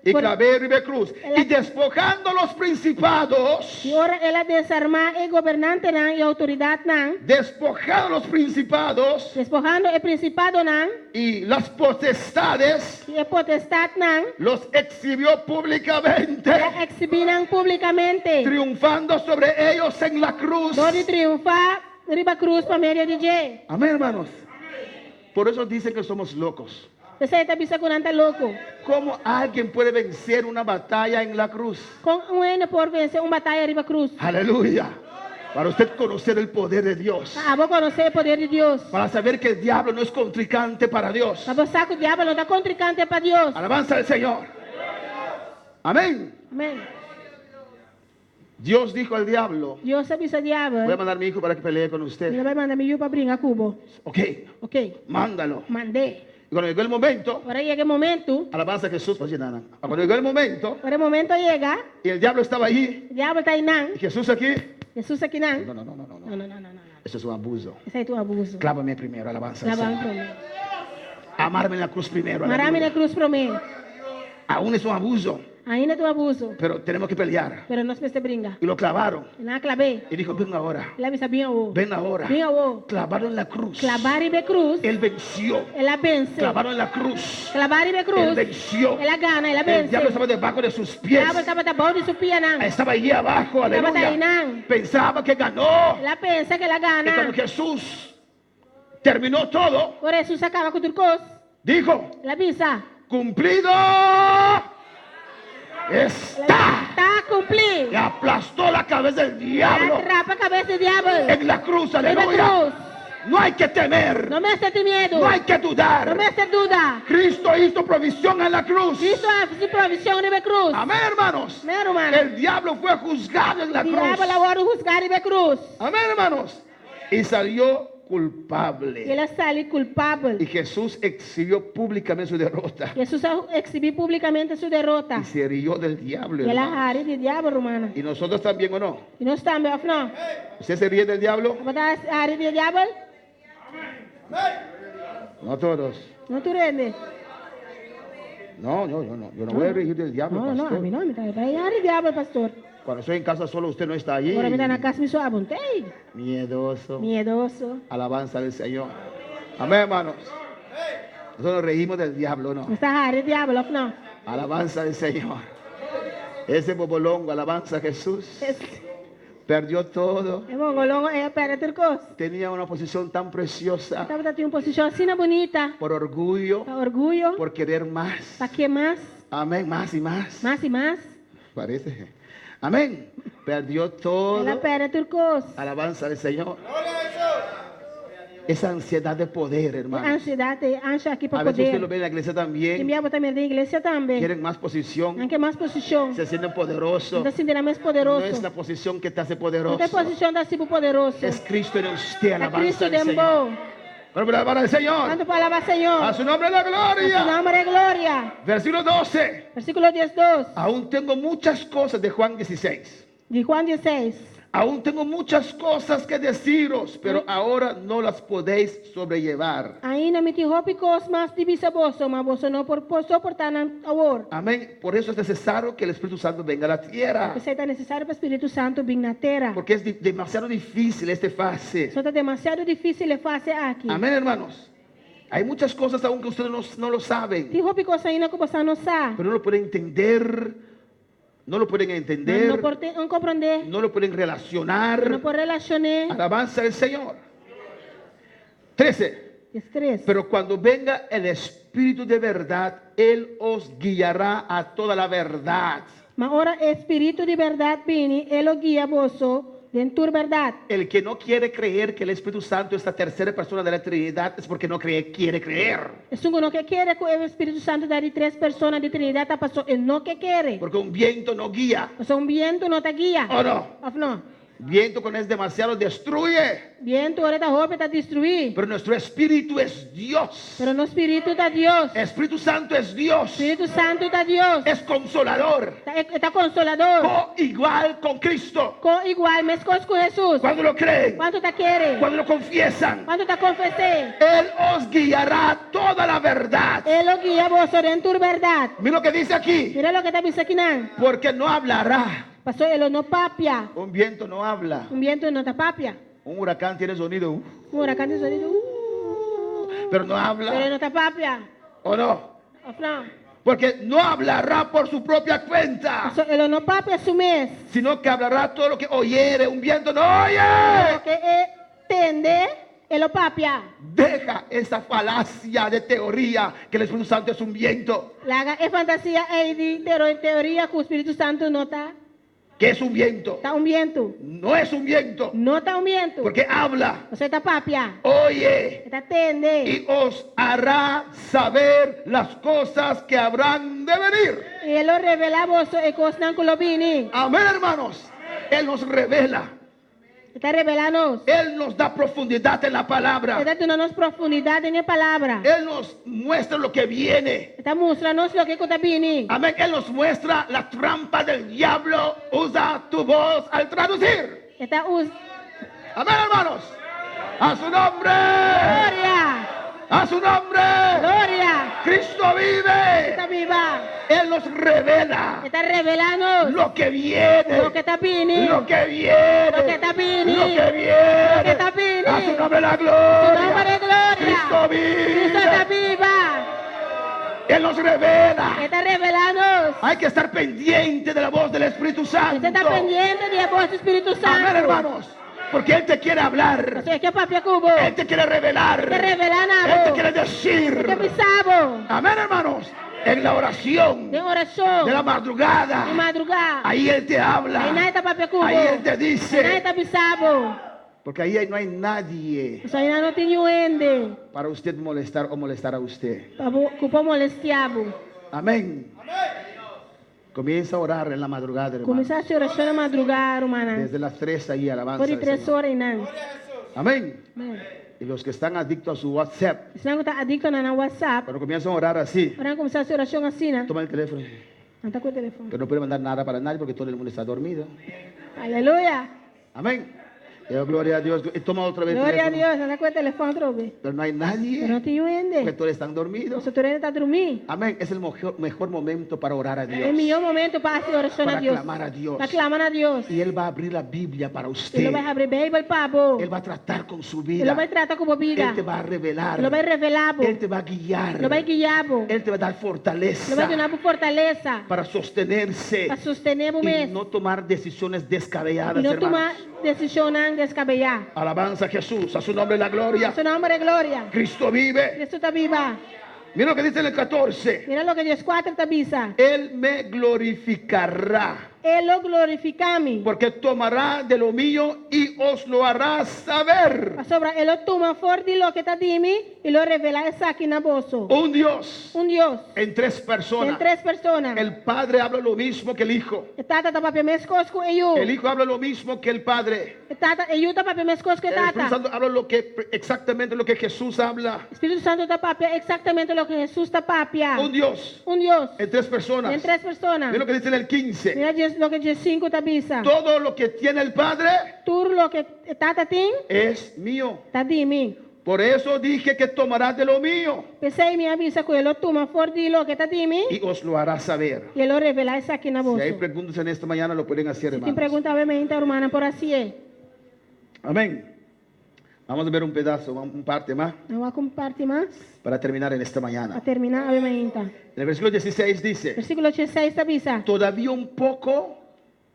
Y
Por-
clavé en la cruz.
Ela-
Y despojando los principados.
E ora ela desarmar e governante não e autoridade não.
Despojando los principados
Despojando o principado não.
y las potestades.
E a potestade não.
Los exhibió públicamente.
Ela exibirão publicamente.
Triunfando sobre ellos en la cruz.
Dori triunfar. Riba cruz para meio de G.
Amén, hermanos. Por eso dicen que somos locos.
Você está bisa com anta louco.
¿Cómo alguien puede vencer una batalla en la cruz?
Com ano por vencer batalha riba cruz.
Aleluya. Para usted conocer el poder de Dios.
Ah, vou conhecer o poder de Deus.
Para saber que el diablo no es contrincante para Dios.
Para você que o diabo não está contrincante para Deus.
Alabanza al Señor. Amén.
Amém.
Dios dijo al diablo,
Deus avisa o diabo.
voy a mandar a mi hijo para que pelee con
Ele
usted.
vai mandar meu para brincar cubo.
Ok,
Ok.
mándalo.
Mandei.
Y cuando llegó el momento,
Ahora llega el momento.
alabanza a Jesús, pues, nana. Cuando llegó el momento,
Ahora el momento llega.
y el diablo estaba allí,
El diablo está ahí, nan.
y Jesús aquí.
Jesús aquí, nan.
No.
No.
Eso es un abuso.
Ese es tu abuso.
Clávame primero, alabanza. al
La
Señor.
van pro me.
Amarme en la cruz primero.
Marami na
aleluya.
cruz pro me.
Aún es un abuso,
Ainda é tu abuso.
pero tenemos que pelear.
Pero nós peste brinca.
Y lo clavaron.
Na clave.
Y dijo, ven ahora.
Ela avisa bem o.
Ven ahora.
Bem o.
Clavaron en la cruz.
Clavar e be cruz.
Él venció.
Ela vence.
Clavaron en la cruz.
Clavar e be
Él
cruz.
venció.
Ela gana, ela
El
vence.
diablo estaba debajo de sus
O
pies.
diabo estava da bom de sua pia, nan.
Estaba allí abajo,
Estaba
aleluya.
ahí, nan.
Pensaba que ganó.
Ela pensa que ela
Y cuando
gana.
Jesús terminó todo,
Por isso se acaba com turcos.
dijo,
Ela avisa.
cumplido está.
Tá cumprido.
Y aplastó la cabeza del
Ela
diablo
atrapa a cabeça do diabo.
en la cruz,
Em la
aleluya.
cruz.
No hay que temer,
Não me sente medo.
no hay que dudar.
Não me sente dúvida.
Cristo hizo provisión en la cruz.
Cristo é provisão de cruz.
Amén, hermanos.
Amém, hermano.
El diablo fue juzgado en la
O diabo
cruz.
ela hora juzgar e cruz.
Amén, hermanos. Y salió
E
culpable.
ela sai culpável.
Y Jesús exhibió públicamente su derrota.
Jesus exhibiu publicamente sua derrota.
Y se rió del diablo.
E ela
hermanos.
rare de diabo, romana.
Y nosotros también, ¿o no?
E nós também, não?
¿Usted se ríe del diablo?
Botar rare de diabo?
No todos.
Não tu rende.
No, yo no voy a reír del diablo,
Não, não, a
pastor.
mim não, me tá rare de diabo, pastor.
Cuando estoy en casa solo, usted no está allí.
Agora me dá na casa, me sua vontade.
Miedoso.
Miedoso.
Alabanza del Señor. Amén, hermanos. Nosotros nos reímos del diablo, ¿no?
Está rare de diabo, não?
Alabanza del Señor. Ese bobolongo, alabanza a Jesús. Perdió todo.
É bom, golongo é para turcos.
Tenía una posición tan preciosa
Estava dando uma posição assim bonita.
por orgullo,
Para orgulho.
por querer más.
Para que mais?
Amén, más y más.
Mais e mais.
Parece. Amén. Perdió
Ela
todo.
perde turcos.
Alabanza del Señor. Esa ansiedad de poder,
A
hermano.
ansiedade acha aqui
A
para
veces usted lo
poder.
ve en la iglesia
E
también.
minha também da igreja também.
Quieren más posición.
Anche mais posição.
Se sienten poderosos.
Está sentindo mais
No
poderoso.
es la posición que te hace
Não
poderoso.
tem posição da tipo poderoso.
Es Cristo en usted,
É
alabanza
Cristo
del
de
Señor.
bom.
Pero para alabar al Señor.
Tanto para alabar Senhor.
A su nombre la
Em
gloria.
nome de glória.
Versículo 12.
Versículo 12.
Aún tengo muchas cosas de Juan 16.
De Juan 16.
Aún tengo muchas cosas que deciros, pero ahora no las podéis sobrellevar.
Ainda me interrompe coisas mais difíceis vosso, mas vosso não por suportar na hora.
Amén. Por eso es necesario que el Espíritu Santo venga a la tierra.
Você está necessário para o Espírito Santo vir na terra.
Porque es demasiado difícil este fase.
Isso está demasiado difícil de fazer aqui.
Amén, hermanos. Hay muchas cosas aún que ustedes no lo saben,
Interrompe coisas ainda que você não sabe.
pero no lo pueden entender, no lo pueden entender,
Não pode compreender.
no lo pueden
Não
relacionar.
pode relacionar.
Alabanza del Señor. 13.
Estresse.
Pero cuando venga el Espíritu de verdad, Él os guiará a toda la verdad.
Mas ora Espírito de verdade vini, ele guia vosso dentro da verdade.
El que no quiere creer que el Espíritu Santo es la tercera persona de la Trinidad es porque no quiere creer.
É sungo não que quer que o Espírito Santo dá de três pessoas de Trindade, tá passou, ele não que quer.
Porque un viento no guía.
Passou viento não te guia.
¿O no?
Of não.
Viento cuando es demasiado destruye.
Viento ora tá roupa tá destruir.
Pero nuestro Espíritu es Dios.
Pero no Espírito tá Deus.
Espíritu Santo es Dios.
Espírito Santo tá Deus.
Es consolador.
Tá consolador.
Igual con Cristo.
Com igual, mas com Jesus.
Cuando lo creen,
Quanto tá querer?
cuando lo confiesan,
Quanto tá confessar?
Él os guiará a toda la verdad.
Ele guia vosso dentro da verdade.
Mira lo que dice aquí.
Mira lo que tá dizendo aqui não.
Porque no hablará.
Passou ele não papia.
Un viento no habla.
Viento não tá papia.
Un huracán tiene sonido.
Um huracão de sonido.
Pero no
Pero
habla.
não tá papia.
¿O no?
Of não.
Porque no hablará por su propia cuenta.
Passou ele não papia su mês.
Sino que hablará todo lo que oyere. Un viento no oye.
Porque entende, ele papia.
Deja esa falacia de teoría que el Espíritu Santo es un viento.
Laga é fantasia aí de teoria que o Espírito Santo não tá.
Que es un viento.
Tá viento.
No es un viento.
Não tá viento.
Porque habla,
Você tá papia.
oye
Você tá entende.
y os hará saber las cosas que habrán de venir.
E ele revela a você e coisas não que lo vini.
Amén, hermanos. Él nos revela.
Está revelando.
Él nos da profundidad en la palabra.
Está dando profundidad en la palabra.
Él nos muestra lo que viene.
Está mostrando lo que está viendo.
Amén. Él nos muestra la trampa del diablo. Usa tu voz al traducir.
Está
Amén, hermanos. A su nombre.
gloria.
A su nombre.
Gloria.
Cristo vive.
Está viva.
Él nos revela
Está revelando
lo que viene.
lo que está viendo.
Lo que viene.
Lo que está viendo.
Lo que viene.
Lo que está viendo.
A su nombre la gloria.
Su nombre de gloria.
Cristo vive.
Cristo está viva.
Él nos revela.
Está revelando.
Hay que estar pendiente de la voz del Espíritu Santo.
Usted está pendiente de la voz del Espíritu Santo.
Amén, hermanos. Porque Él te quiere hablar.
O sea, que papi cubo.
Él te quiere revelar.
Te revela nada.
Él te quiere decir.
Te pisabo.
Amén, hermanos. En la oración
De oración.
de la madrugada.
De madrugada.
Ahí Él te habla.
Ahí nadie está papi cubo.
Ahí Él te
Ahí nadie
dice.
está pisabo.
Porque ahí no hay nadie
Eso ahí no tiene ende.
para usted molestar o molestar a usted.
Cupo molestiabo.
Amén. Comienza a orar en la madrugada, hermano.
Começar a oração na madrugada, hermana.
Desde las 3 ahí, alabanza.
Por
al
3
Señor.
horas e não.
Amén.
Amém.
Y los que están adictos a su WhatsApp,
Se não está adicto na WhatsApp,
cuando comienzan a orar así,
para começar a oração assim, né?
toma el teléfono.
Não está com o telefone.
Que no puede mandar nada para nadie porque todo el mundo está dormido.
Aleluia.
Amén. Gloria a Dios. Y toma otra vez el
Glória a
teléfono.
Deus. Não está com o telefone outra vez.
Pero no hay
Eu
nadie.
não tenho
Porque
ende.
todos están dormidos.
O seu está dormindo.
Amén. Es el mejor momento para orar a
É o
Dios.
melhor momento para fazer oração a
Para
Deus.
clamar a Dios.
Para clamar a Deus.
Y Él va a abrir la Biblia para
Ele
usted.
vai abrir a Bíblia para você.
Él va a tratar con su
Ele
vida.
vai tratar com a vida.
Él te va a revelar.
Ele vai revelar.
Él te va a guiar.
Ele vai guiar.
Él te va a dar
Ele vai
fortaleza
dar fortaleza
para sostenerse
para sostener o
y
mês.
no tomar decisiones
E
descabelladas,
não
hermanos.
tomar decisão descabellada.
Alabanza a Jesús, a su nombre la gloria.
Su nombre es gloria.
Cristo vive.
Cristo está viva.
Mira lo que dice en el 14.
Mira lo que Dios 4 te avisa.
Él me glorificará,
Él lo glorifica a mí.
porque tomará de lo mío y os lo hará saber.
Sobra, Él lo toma fuerte de lo que está de mí y lo revela esa aquí en el bozo.
Un Dios
Un Dios.
en 3 personas.
En 3 personas.
El Padre habla lo mismo que el Hijo.
Tata está papi mescosco e yo.
El Hijo habla lo mismo que el Padre.
Tata e yo está papi mescosco e
El Espíritu
tata.
Santo habla exactamente lo que Jesús habla.
Espíritu Santo está papi exactamente lo que Jesús está papi.
Un Dios
Un Dios.
en 3 personas.
En 3 personas.
Mira lo que dice en el 15.
Mira lo que Dios 5 te avisa.
Todo lo que tiene el Padre
Tú lo que tata tiene
es mío.
está de mí.
Por eso dije que tomará de lo mío
Pensei e me avisa que Él lo toma fuerte de lo que está de mí
y os lo hará saber.
y Él lo revela esa aquí en el
Si
bozo.
hay preguntas en esta mañana, lo pueden hacer,
Quem
hermanos.
pergunta obviamente, hermana, por assim é.
Amén. Vamos a ver un pedazo, un parte más
Eu vou compartilhar mais
para terminar en esta
para
mañana.
terminar, obviamente.
En el versículo 16 dice:
Versículo 16 te avisa.
Todavía un poco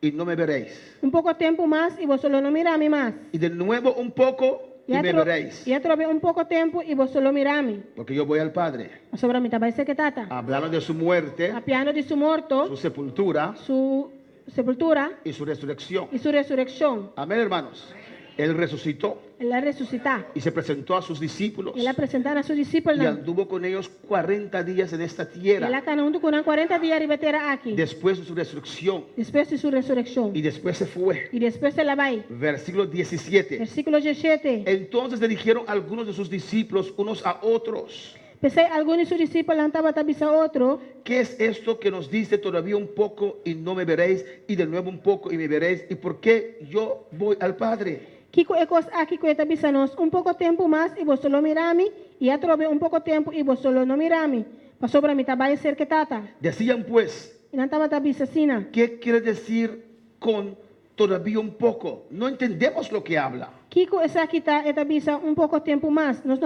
y no me veréis.
Pouco tempo mais e vos não mirar-me mais.
Y de nuevo un poco y me veréis.
E trove pouco tempo e vos não mirar-me.
Porque yo voy al Padre.
Sobre mim vai ser que tata.
Hablando de su muerte,
Apiando de su morto,
su sepultura
su sepultura
y su resurrección.
e su resurrecção.
Amén, hermanos. Él resucitó
Ele ressuscitar.
y se presentó a sus discípulos
Ele apresentar a seus discípulos.
y anduvo con ellos 40 días en esta tierra
Ele cada um com 40 dias ribeterá aqui.
después de su resurrección
Depois de sua ressurreição.
y después se fue.
E depois ela vai.
Versículo 17.
Versículo 17.
Entonces le dijeron algunos de sus discípulos unos a otros:
Pensei, alguns de seus discípulos estavam a avisar outro.
¿qué es esto que nos dice todavía un poco y no me veréis, y de nuevo un poco y me veréis? ¿Y por qué yo voy al Padre?
Kiko ekos aqui que está avisando pouco tempo mais e você não mirar-me. E a trove pouco tempo e você não mirar-me. Passou para mim, tá vai ser que tata.
Decían pues:
E não estava a avisar assim.
¿qué quiere decir con todavía un poco? No entendemos lo que habla.
Kiko essa aqui está avisa pouco tempo mais. Nós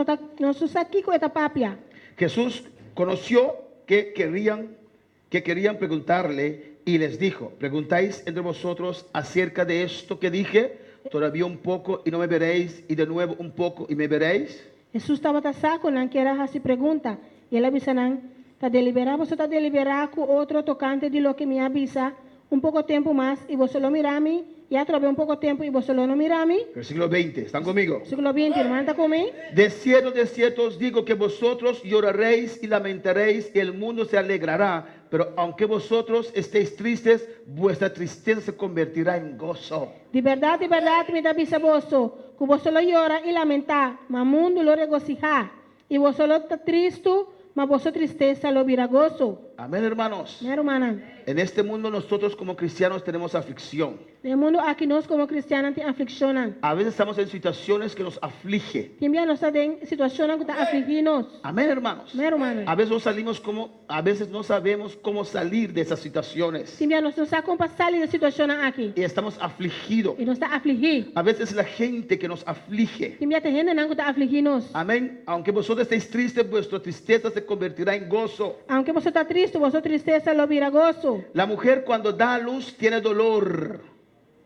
aqui que está papia.
Jesús conoció que querían preguntarle y les dijo: ¿preguntáis entre vosotros acerca de esto que dije? Todavía un poco y no me veréis, y de nuevo un poco y me veréis.
Jesus estava a saco, não que era se pergunta. E ele avisa não, tá deliberar, você tá deliberar com outro tocante de lo que me avisa, un poco tiempo más y vos solo mira a mí, y otra vez un poco tiempo y vos solo no mira a mí.
Versículo 20. ¿Están conmigo?
Siglo 20, hermano, ¿está conmigo?
De cierto os digo que vosotros lloraréis y lamentaréis y el mundo se alegrará. Pero aunque vosotros estéis tristes, vuestra tristeza se convertirá en gozo.
De verdad, me da visa vosso, que vos solo llora y lamenta, mas mundo lo regocija. Y vos solo está triste, mas vossa tristeza lo virá gozo.
Amén, hermanos.
Né, hermana?
En este mundo nosotros como cristianos tenemos aflicción.
No mundo aqui nós como cristianos tem aflição.
A veces estamos en situaciones que nos aflige.
Também nós tem situações que está afligindo.
Amén, hermanos.
Né, hermana?
A veces no sabemos cómo salir de esas situaciones.
Também nós não sabemos como passar de situação aqui.
Y estamos afligidos.
E nós está afligido.
A veces la gente que nos aflige.
Também tem gente que está afligindo.
Amén. Aunque vosotros estéis tristes, vuestra tristeza se convertirá en gozo.
Aunque você está triste, vossa tristeza lo virá gozo.
La mujer cuando da a luz tiene dolor.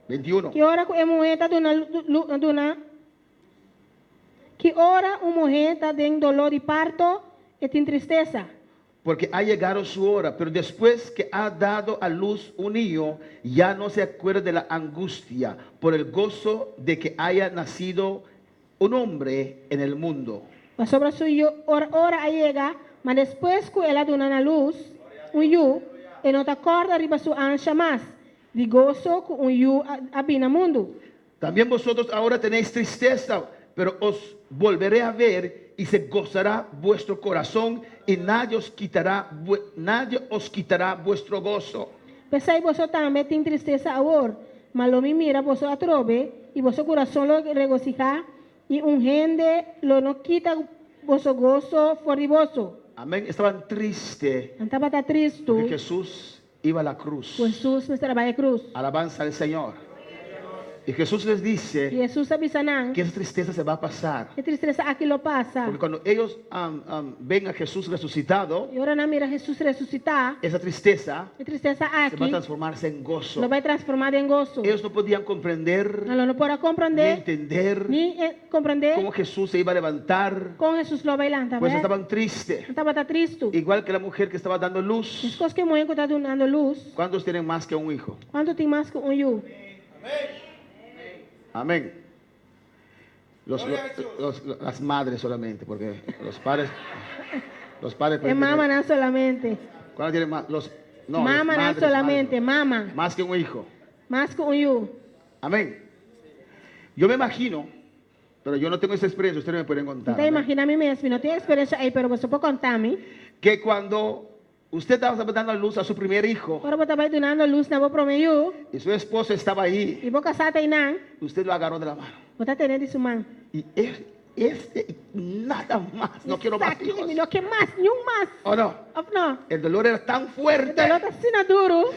21.
Que hora é mulher está que hora uma mulher está tendo dolor de parto e tem tristeza.
Porque ha llegado su hora, pero después que ha dado a luz un niño, ya no se acuerda de la angustia por el gozo de que haya nacido un hombre en el mundo.
Mas sobre sua hora chega, mas depois que ela dona na luz, yu, e não te acorda arriba sua ancha mais, de gozo que yu habita no mundo.
También vosotros ahora tenéis tristeza, pero os volveré a ver y se gozará vuestro corazón y nadie os quitará vuestro gozo.
Pensai vos também tem tristeza agora, mas lo me mira vos atrove e vosso coração lo regocijar e gente lo no quita vosso gozo for de vosso.
Amén. Estaban tristes
Estava triste,
porque Jesús iba a la cruz.
Jesus me trabalha cruz.
Alabanza al Señor. Y Jesús les dice
Jesus avisa
que esa tristeza se va a pasar.
que tristeza aqui lo passa.
Porque cuando ellos ven a Jesús resucitado,
E ora na mira Jesus ressuscitar,
esa tristeza
a tristeza
se va a
aqui
transformarse en gozo.
lo vai transformar em gozo.
Ellos no podían comprender
Não pode
ni
compreender,
entender
nem compreender
cómo Jesús se iba a levantar,
como Jesus lo vai levantar.
pues estaban tristes.
Estava triste.
Igual que la mujer que estaba dando luz.
Después que mulher está dando luz,
¿Cuántos tienen más que un hijo?
quanto tem mais que yu?
Amén. Las madres solamente, porque los padres
É mama não solamente.
¿Cuántos tienen más? Las
Mama não
madres,
solamente,
madres.
mama.
Más que un hijo.
Mais que yu.
Amén. Yo me imagino, pero yo no tengo esa experiencia, ustedes me pueden contar.
Então
amén,
imagina a mim mesmo, não tenho experiência aí, pero você pode contar-me.
que cuando usted estaba dando a luz a su primer hijo
Ora você vai dando luz na boa promeio,
y su esposa estaba ahí,
e vou casar aí não,
usted lo agarró de la mano.
você está tendo isso mão.
Y nada más, no quiero más hijos.
Não quer mais, nenhum mais.
¿O no?
Não.
El dolor era tan
O
fuerte.
dolor está sendo duro.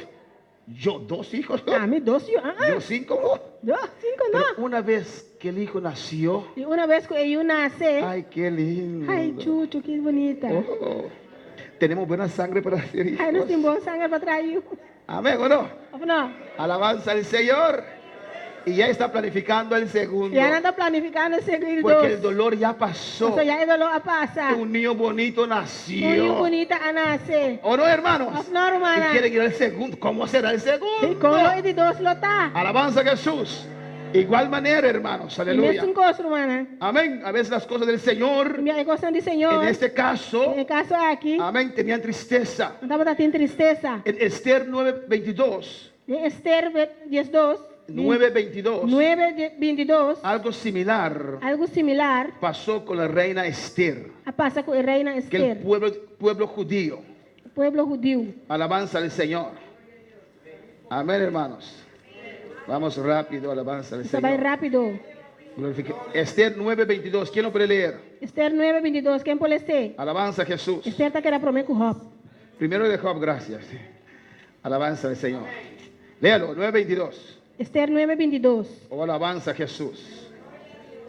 Yo 2 hijos,
Ah, me 12
yo 5.
2, 5
Pero
não.
una vez que el hijo nació,
E uma vez que eu nasci,
ay, qué lindo.
ai, chuchu, que bonita.
Oh, tenemos buena sangre para ser hijos.
Ai, nós temos bom sangue para trair.
Amén, ¿o no?
Não.
Alabanza al Señor. Y ya está planificando el segundo.
E ela está planificando o segundo.
Porque el dolor ya pasó.
Então já é dolor a passar.
Un niño bonito
Muito
nació.
bonita a nascer.
¿O no, hermanos?
No, hermana.
Y quieren ir al segundo. ¿Cómo será el
E
segundo?
como é de dois lotar.
Alabanza a Jesús. Igual manera, hermanos.
E
Aleluya.
mesmo gosto, hermana.
Amén. A veces las cosas del Señor,
E minha gosto do Senhor.
en este caso,
No caso aqui,
amén, tenían tristeza.
não estava tendo tristeza.
En Esther 9:22,
De Esther 12,
9:22,
9:22,
algo similar
algo similar
pasó con la reina Esther,
passa com a reina
que el
Esther,
pueblo judío.
o povo judeu.
Alabanza al Señor. Amén, hermanos. Vamos rápido, alabanza al
Você vai
Señor.
rápido.
Esther 9:22, ¿quién lo puede leer?
Esther 9:22, quem pode ser?
Alabanza a Jesús.
Esther está que era promessa com Job.
Primero de Job, gracias. Alabanza al Señor. Léalo, 9:22.
Esther 9:22.
O alabanza a Jesús.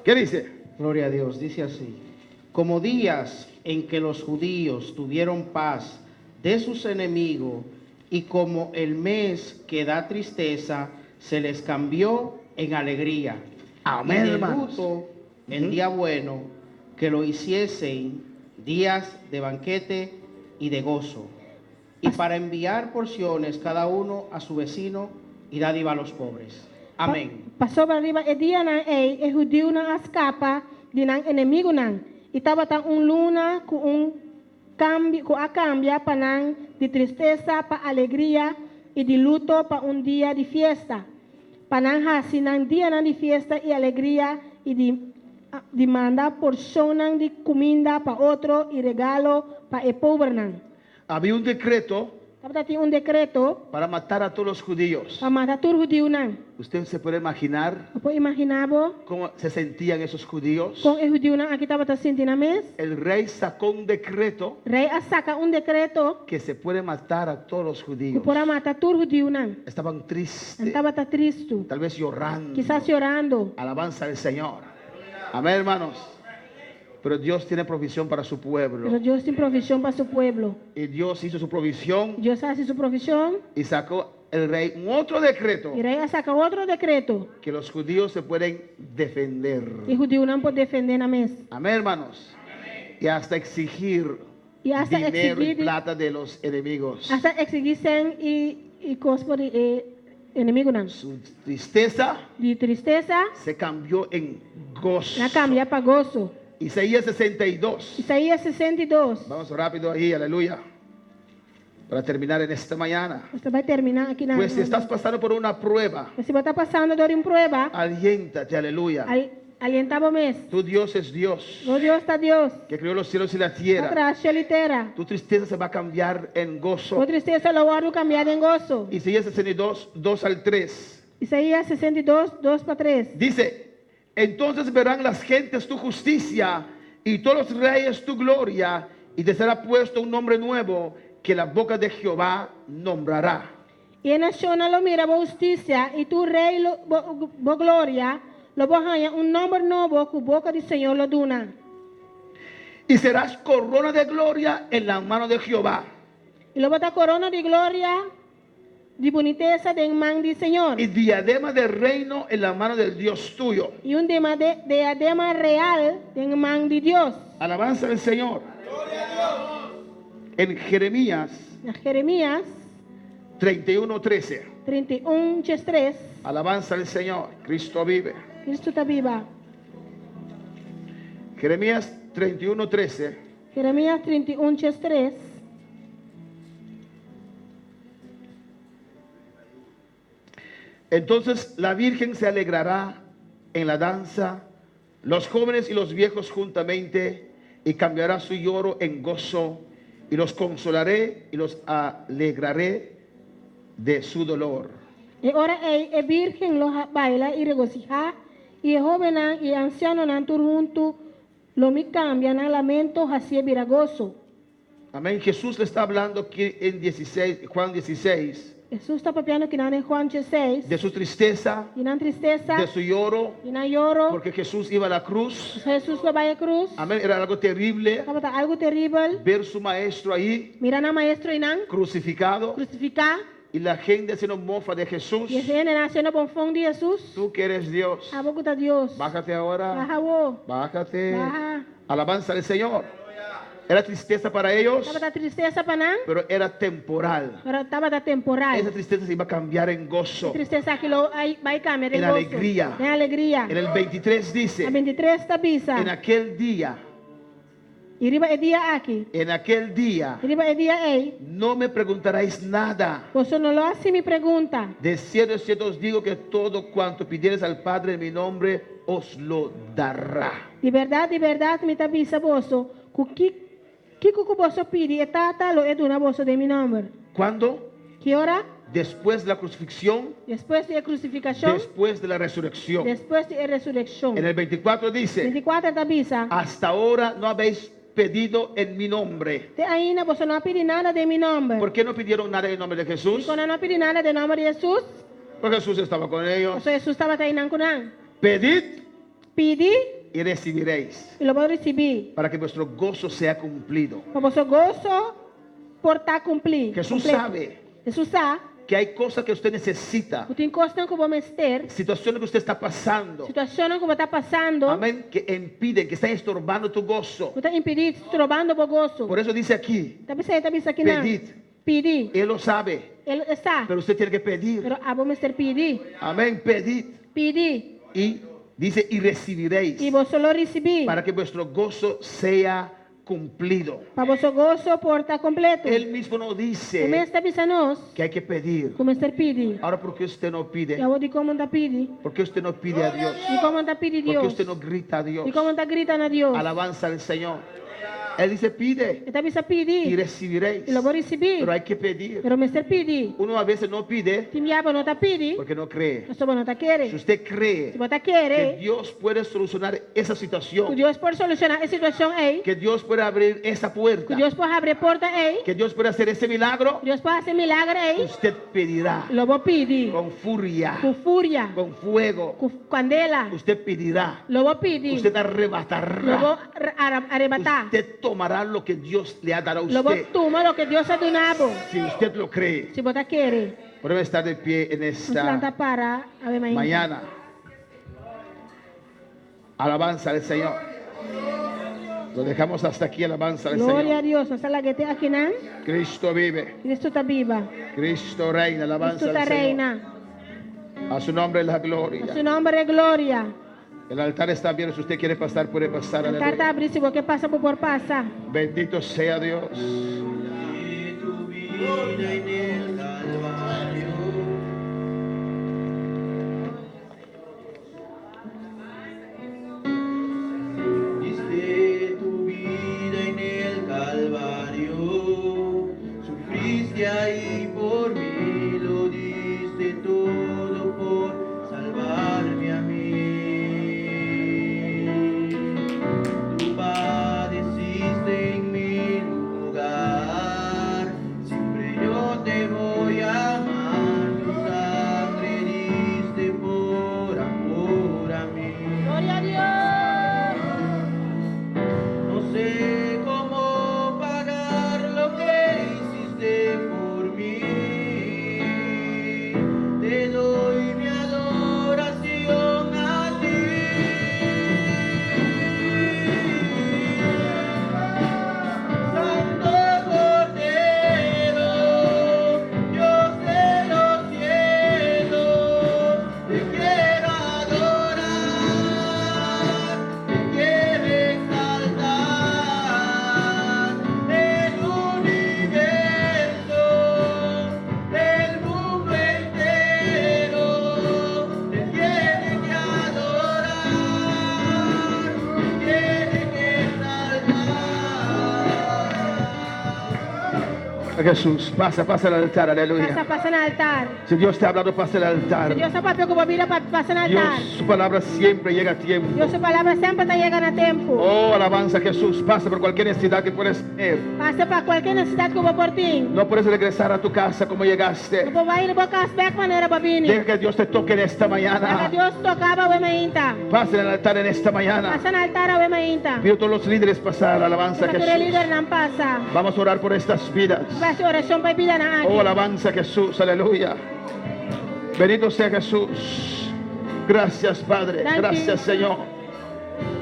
¿Qué dice?
Gloria a Dios, dice así. Como días en que los judíos tuvieron paz de sus enemigos y como el mes que da tristeza se les cambió en alegría.
Amén,
Y de
hermanos.
luto en día bueno, que lo hiciesen días de banquete y de gozo. y para enviar porciones cada uno a su vecino y dádiva a los pobres. Amén.
Passou para arriba e dia nan e judio nan escapa de nan inimigo nan. E tava tá luna com cambio, com a cambia para nan de tristeza para alegria e de luto para dia de fiesta. Para nan hasi nan dia nan de fiesta e alegria e de mandar porção nan de comida para outro e regalo para o pobre nan.
Había un decreto
Tava tinha decreto
para matar a todos los judíos.
para matar todo judio nan.
¿Usted se puede imaginar
Pode imaginar
cómo se sentían esos judíos?
com o judio nan aqui tava sentindo mes.
El rey sacó un decreto
Rei saca decreto
que se puede matar a todos los
que
judíos.
para matar todo judio nan.
Estaban tristes,
Estava triste,
tal vez llorando.
quizás chorando.
Alabanza al Señor. Amén, hermanos. Pero Dios tiene provisión para su pueblo.
Pero Deus tem provisão para seu povo.
Y Dios hizo su provisión
Deus faz sua provisão
y sacó el rey un otro decreto
e rei saca outro decreto
que los judíos se pueden defender.
e judio não pode defender na mesa.
Amén, hermanos. Y hasta exigir
E hasta
dinero y
exigir,
plata de los enemigos.
hasta exigir sem e cospo de inimigo não.
Su tristeza
De tristeza,
se cambió en gozo.
na cambia para gozo.
Isaías 62.
Isaías 62.
Vamos rápido ahí, aleluya. Para terminar en esta mañana.
Você vai terminar aqui na.
Pues si estás pasando por una prueba,
Se você está passando por uma prova,
aliéntate, aleluya.
alientava mês.
Tu Dios es Dios,
O Deus está Deus.
que creó los cielos y la tierra.
Atrás, litera.
Tu tristeza se va a cambiar en gozo.
O tristeza lo guardo cambiar em gozo.
Isaías 62, 2 al 3.
Isaías 62, 2 para 3.
Dice, entonces verán las gentes tu justicia y todos los reyes tu gloria, y te será puesto un nombre nuevo que la boca de Jehová nombrará.
E a nação lo mira por justiça, e tu rei por glória, lo bohanha nome novo que a boca do Senhor lo duna.
Y serás corona de gloria en la mano de Jehová,
E lo bota corona de glória, de boniteza de mão do Senhor.
y diadema de reino en la mano del Dios tuyo.
E diadema real de mão de Deus.
Alabanza del Señor. En Jeremías
Na Jeremias
31:13.
31, 3.
Alabanza del Señor. Cristo vive.
Cristo está viva.
Jeremías 31:13.
Jeremias 31, 3.
Entonces la Virgen se alegrará en la danza, los jóvenes y los viejos juntamente, y cambiará su lloro en gozo, y los consolaré y los alegraré de su dolor.
E ora é virgem lo baila e regocija, e joven e anciano nan tur junto, lo me cambia na lamento hacia viragoso.
Amén. Jesús le está hablando aquí en Juan 16,
Jesus está papiando que nan em Juan 16,
de su tristeza,
e nan tristeza,
de su lloro,
e nan lloro,
porque Jesús iba a la cruz.
Jesus lo vai a cruz,
Amén. Era algo terrible
estava algo terrível,
ver su maestro ahí
mira na maestro e nan
crucificado,
crucificar,
y la gente haciendo mofa de Jesús.
e a gente nascendo bom fome de Jesus,
Tú que eres Dios,
a boca de Deus,
bájate ahora.
baja wo,
Bájate.
baja,
Alabanza al Señor. Era tristeza para ellos,
estava da tristeza para nan,
pero era temporal.
pero estava da temporal.
Esa tristeza se iba a cambiar en gozo.
Tristeza que lo vai cambiar
En
gozo,
alegría.
en alegría.
En el 23 dice,
A 23 está bisa.
en aquel día,
E riba é dia aqui.
en aquel día,
E riba é dia ei.
no me preguntaréis nada.
Você não lo assim me pergunta.
De cierto os digo que todo cuanto pidieres al Padre en mi nombre, os lo dará.
De verdade, me tá bisa vosso. Que você pede e tata lo é duna vosso de mi nome.
¿Cuándo?
Que hora?
Después de la crucifixión,
Depois de crucificação,
después de la resurrección.
depois de ressurreição.
En el 24 dice,
24 está bisa.
hasta ahora no habéis pedido en mi nombre.
Te ainda você não pede nada de mi nome.
¿Por qué no pidieron nada en el nombre de Jesús?
Quando não pede nada de nome de Jesus,
Porque Jesús estaba con ellos.
você Jesus estava aí nan kunan.
Pedid
Pede
y recibiréis,
e lo vou receber.
para que vuestro gozo sea cumplido.
Para você gozo por estar cumplir.
Jesús
completo.
sabe
Jesus sabe
que hay cosas que usted necesita,
que tem coisas que vamos ter,
situaciones que usted está pasando,
situações que você está passando,
amén, que impiden, que están estorbando tu gozo.
você está impedindo, trobando por gozo.
Por eso dice aquí,
Está pensando aqui não.
pedid
pedir.
Él lo sabe,
Ele está.
pero usted tiene que pedir.
Pero vamos a pedir.
Amén, pedid.
Pedir.
Y dice, y recibiréis,
E vos só recibir.
para que vuestro gozo sea cumplido.
Para vosso gozo porta completo.
Él mismo nos dice
Começa a avisar nós.
que hay que pedir.
Começa a pedir.
Ahora, ¿por qué usted no pide?
Eu de como anda pedir.
¿Por qué usted no pide a Dios?
E como anda pedir
¿Por qué
Deus.
usted no grita a Dios?
E como anda gritando a Deus.
Alabanza al Señor. Él dice, pide
Então precisa
y
pedir.
recibiréis.
E eu vou receber.
Pero hay que pedir.
Pero me está pedir.
Uno a veces no pide
Se me não está pedir.
porque no cree.
Eu só não está
Si
querer.
usted cree
Se você
que
querer.
Dios puede solucionar esa
Que
situación,
Deus pode solucionar a situação aí.
que Dios puede abrir esa puerta,
Que Deus pode abrir porta aí.
que Dios puede hacer ese milagro,
Que Deus pode fazer milagre aí.
usted pedirá
Eu vou pedir.
con furia,
Com fúria.
con fuego.
Com candela.
Usted pedirá,
Eu vou pedir.
usted
Eu vou
arrebatará,
arrebatar.
usted tomará lo que Dios le ha dado a
Eu vou
usted.
tomar o que Deus ha donado.
Si usted lo cree,
Se você querer.
podemos estar de pie en
Nos planta
esta
para a ver
mañana. Alabanza al Señor. Lo dejamos hasta aquí, alabanza al
Glória a
Señor.
Deus. Nós laguete aqui, não?
Cristo vive,
Cristo está viva.
Cristo reina, alabanza
Cristo está
al Señor.
reina.
A su nombre la
A
gloria.
seu nome é glória.
El altar está abierto, si usted quiere pasar, puede pasar.
A carta
Aleluya.
abre, se você passa por passa.
Bendito sea Dios.
Diste tu vida en el Calvario, sufriste ahí por mí, lo diste todo por salvarme a mí. Tú padeciste en mi lugar, siempre yo te voy a amar, tu sangre diste por amor a mí.
Glória a Deus.
No sé cómo pagar lo que hiciste por mí. Te doy mi adoración a ti. Santo Cordero, Dios de los cielos, te quiero adorar, te quiero exaltar. El universo, el mundo entero, te tiene que adorar, te tiene que exaltar.
Jesús, pasa al altar,
Passa,
aleluya.
passa no altar.
Si Dios te ha hablado, pasa al
Se
altar.
Deus está papel como vida, passa no altar.
Dios, su palabra siempre llega a tiempo.
Deus, sua palavra sempre está chegando a tempo.
Oh, alabanza Jesús, pasa por cualquier necesidad que puedes tener.
Passa para qualquer necessidade que eu vou por ti.
No puedes regresar a tu casa como llegaste.
Eu vou ir e vou casar maneira para vir.
Deja que Dios te toque en esta
Para
mañana.
Deus tocava o emainta.
Pasa al altar en esta mañana.
Passa no altar o emainta.
Pido a todos los líderes pasar, alabanza
Para que o
Jesús.
líder não passa.
Vamos a orar por estas vidas.
Vai ser oração para vida na
Oh,
aqui.
alabanza Jesús, aleluya. Bendito sea Jesús. Gracias, Padre.
Thank you.
Gracias, Señor.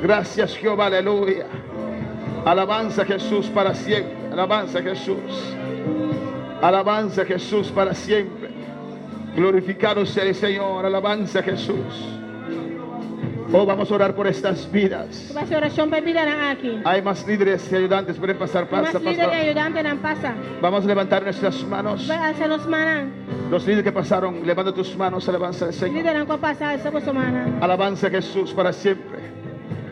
Gracias, Jehová, aleluya. Alabanza Jesús para siempre. Alabanza Jesús. Alabanza Jesús para siempre. Glorificado sea el Señor. Alabanza Jesús. Oh, vamos a orar por estas vidas.
Vai ser oração para vida na aqui.
Hay más líderes y ayudantes. Pueden pasar,
Mas
pasa,
líder e
pasa.
ajudante não passa.
Vamos a levantar nuestras manos.
Vai alçar nos manas.
Los líderes que pasaron, levanta tus manos, alabanza al Señor.
Líder não pode passar essa semana.
Alabanza a Jesús para siempre.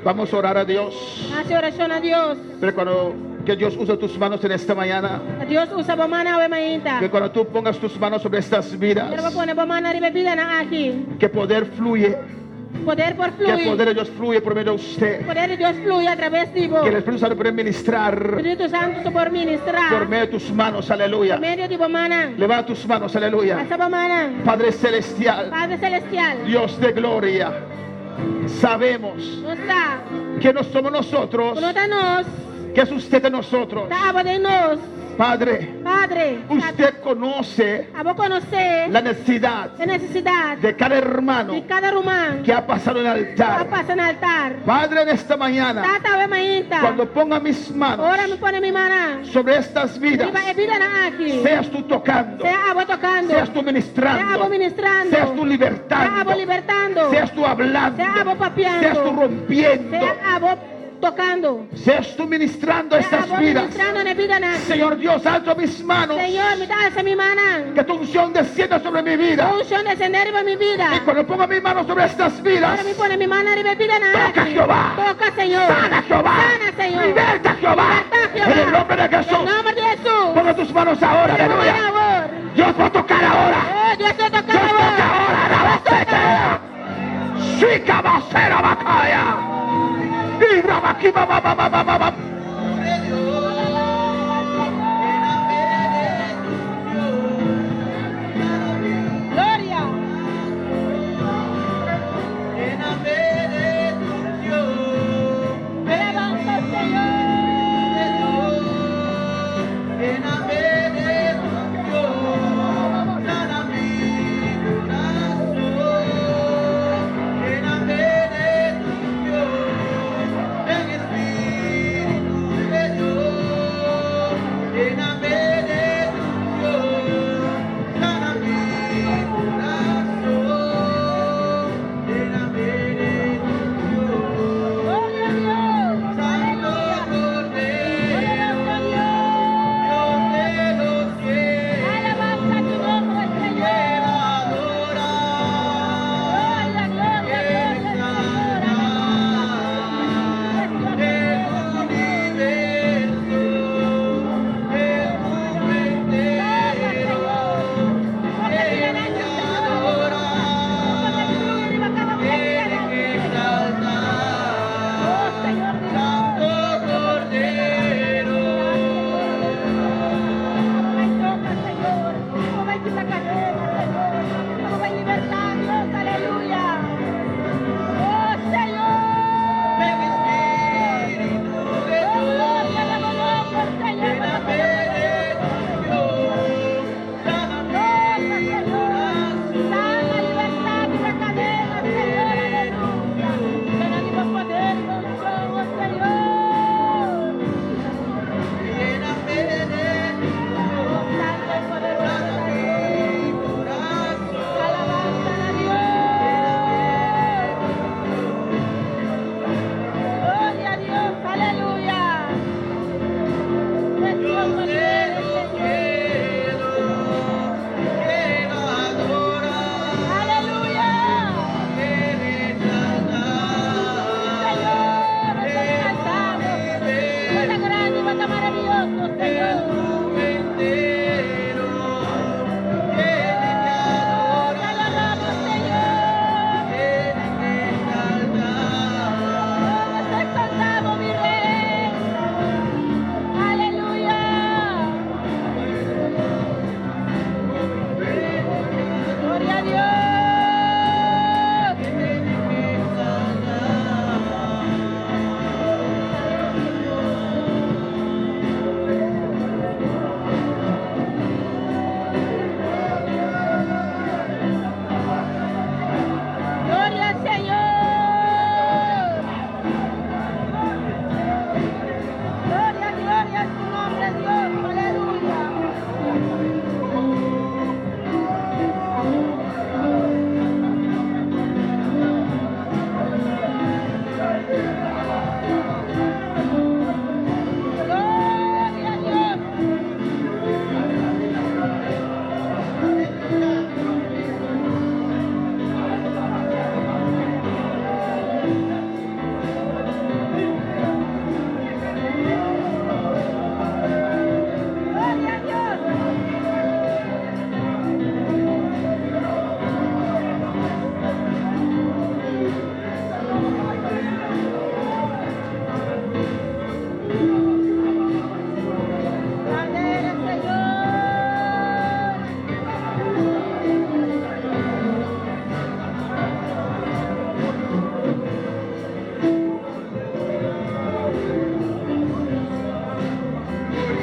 Vamos a orar a Dios.
Hace oração a Deus.
Pero cuando que Dios use tus manos en esta mañana,
Deus usa a mana o emainta.
que cuando tú pongas tus manos sobre estas vidas,
Quero pôr a mana de vida na aqui.
que poder fluye,
Poder por
que
fluir.
poder de Dios fluye por medio de usted,
Poder de Deus flui através de vos.
que el Espíritu Santo puede ministrar
Espírito Santo por ministrar.
por medio de tus manos,
Por
aleluya.
medio de vos mana.
Levanta tus manos, aleluya.
Essa mana.
Padre celestial,
Padre celestial.
Dios de gloria, sabemos
Não está.
que no somos nosotros,
Não está nós.
que es usted de nosotros.
Tabo de nós.
Padre,
Padre,
usted conoce
a vos conocer
la necesidad
la necesidad
de cada hermano
de cada rumán
que ha pasado en el
que
altar.
pasa en el altar.
Padre, en esta mañana,
Tata ve mainta.
cuando ponga mis manos
Ahora me pone mi mano.
sobre estas vidas,
Viva vida na aquí.
seas tú tocando,
Sea a vos tocando.
seas tú
Sea a
ministrando,
vos ministrando.
seas tú
Sea a
libertando,
vos libertando.
seas tú hablando,
Sea a vos papeando.
seas tú rompiendo,
Sea a vos tocando.
seas tú ministrando
Sea a
estas
vos
vidas.
ministrando en vida na aquí.
Señor Dios, alzo mis manos,
Señor, me alza mi mano.
que tu unción descienda sobre mi vida.
Unción descender en mi vida.
Y cuando ponga mis manos sobre estas vidas,
Ahora me pone mi mano arriba de vida na
toca
aquí.
Jehová,
Toca, Señor.
sana Jehová,
Sana, Señor.
liberta Jehová,
Liberta, Jehová.
en el nombre de
En
Jesús.
el nombre de Jesús.
Ponga tus manos ahora,
Por
aleluya.
favor.
Dios va a tocar ahora.
Oh, Dios te toca
Dios toca ahora,
ahora.
rabacete. Chica basera bacaya. Y rabaki baba baba baba baba.
Gloria. Me levanto, Señor.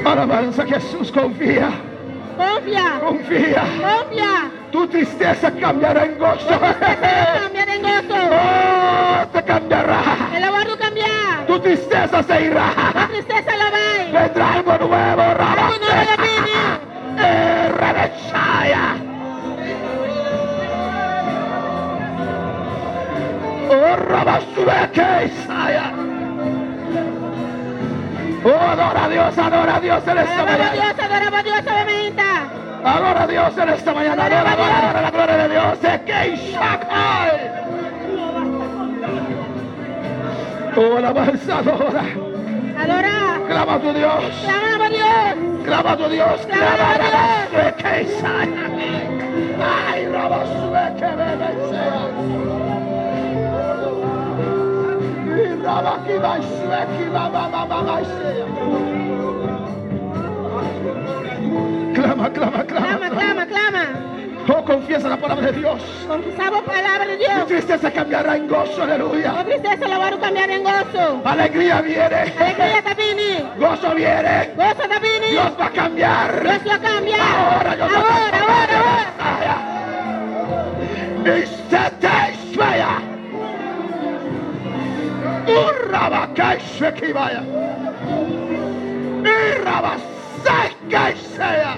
Alabanza a Jesús, confía.
Confía.
Confía.
Confía.
Tu tristeza cambiará en gozo.
Cambiar en gozo.
Oh, te cambiará.
El amor lo cambiar.
Tu tristeza se irá.
La tristeza lo va.
Vendrá algo nuevo.
Algo nuevo lo viene.
Rebeshaya. Oh, Rabasueke Isaya. Oh, adora a Dios en esta mañana.
Adoramos a Dios, obviamente.
Adora a Dios en esta mañana. Adora la gloria de Dios. Oh, alabanza, adora.
Adora.
Clama a tu Dios.
Clama a Dios.
Clama a tu Dios.
Clama a Dios.
Ay, Rabasueke Rebeshaya. Clama, clama, clama.
Clama, clama.
Oh, confiesa la palabra de Dios.
Confesamos palabra de
Tu
Dios.
tristeza cambiará en gozo,
La
aleluya.
tristeza lo va a cambiar en gozo.
Alegría viene.
Alegría también.
Gozo viene.
Gozo también.
Dios va a cambiar.
Dios lo cambia.
Ahora, Dios va a
Ahora.
Istateshvaya. Urrabakaishvekivaya. Irrabasakaishaya.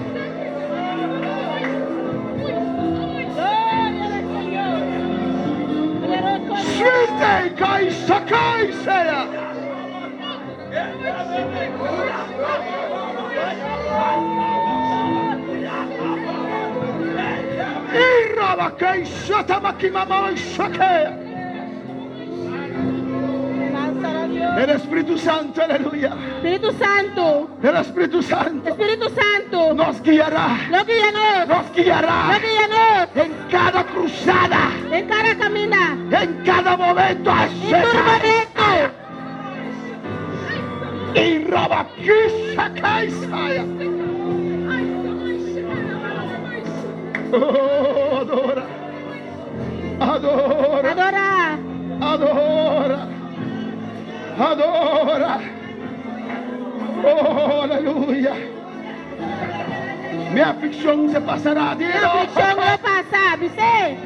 Shvite kaishakaishaya. Irrabakaishatamakimamaishakaya. El Espíritu Santo, aleluya.
Espíritu Santo.
El Espíritu Santo
Espíritu Santo.
nos guiará.
Lo guíanos.
Nos guiará
Lo guíanos.
en cada cruzada,
En cada camina.
en cada momento.
En tu momento.
Y Rabakishakaisaya. Oh, adora. Adora.
Adora.
Adora. Adora. Oh, aleluya. Mi aflicción se pasará.
La
Dilo.
aflicción no pasa. ¿Viste?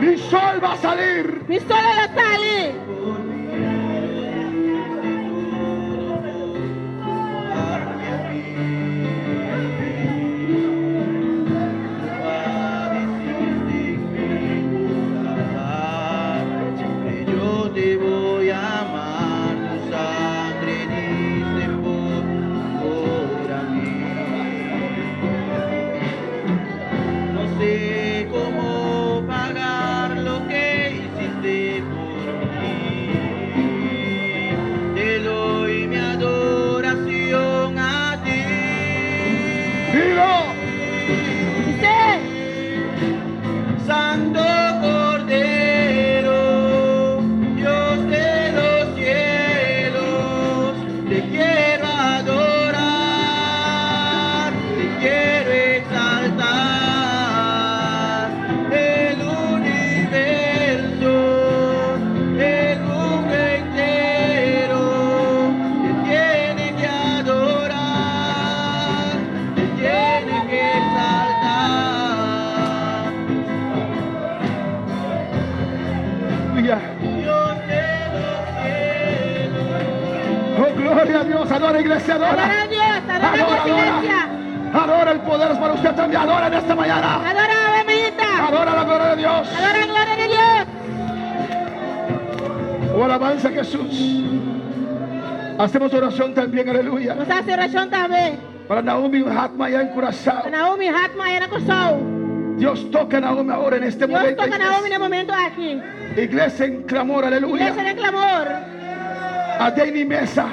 Mi sol va a salir.
Mi solo lo sale.
Siempre yo te voy a amar, tu sangre diste por a mí. No sé cómo pagar lo que hiciste por mí. Te doy mi adoración a ti.
Dilo.
¿Viste?
Santo Cordero, Dios de los cielos, te quiero adorar, te quiero exaltar. El universo, el mundo entero, te tiene que adorar, te tiene que exaltar.
Aleluya.
Dios de los cielos.
Oh, gloria a Dios. Adora, iglesia, adora.
Adora a Dios. Adora a Dios, iglesia.
Adora, el poder es para usted también. Adora en esta mañana.
Adora a Bemita.
Adora la gloria de Dios.
Adora la gloria de Dios.
Oh, alabanza a Jesús. Hacemos oración también, aleluya.
Nos hace oración también.
Para Naomi Hatma allá en Curazao.
Naomi Hatma era Cusau.
Dios toca a Naomi ahora en este
Dios
momento.
toca a Naomi en el momento aquí.
Iglesia en clamor, aleluya.
Iglesia de clamor.
A Deni Mesa.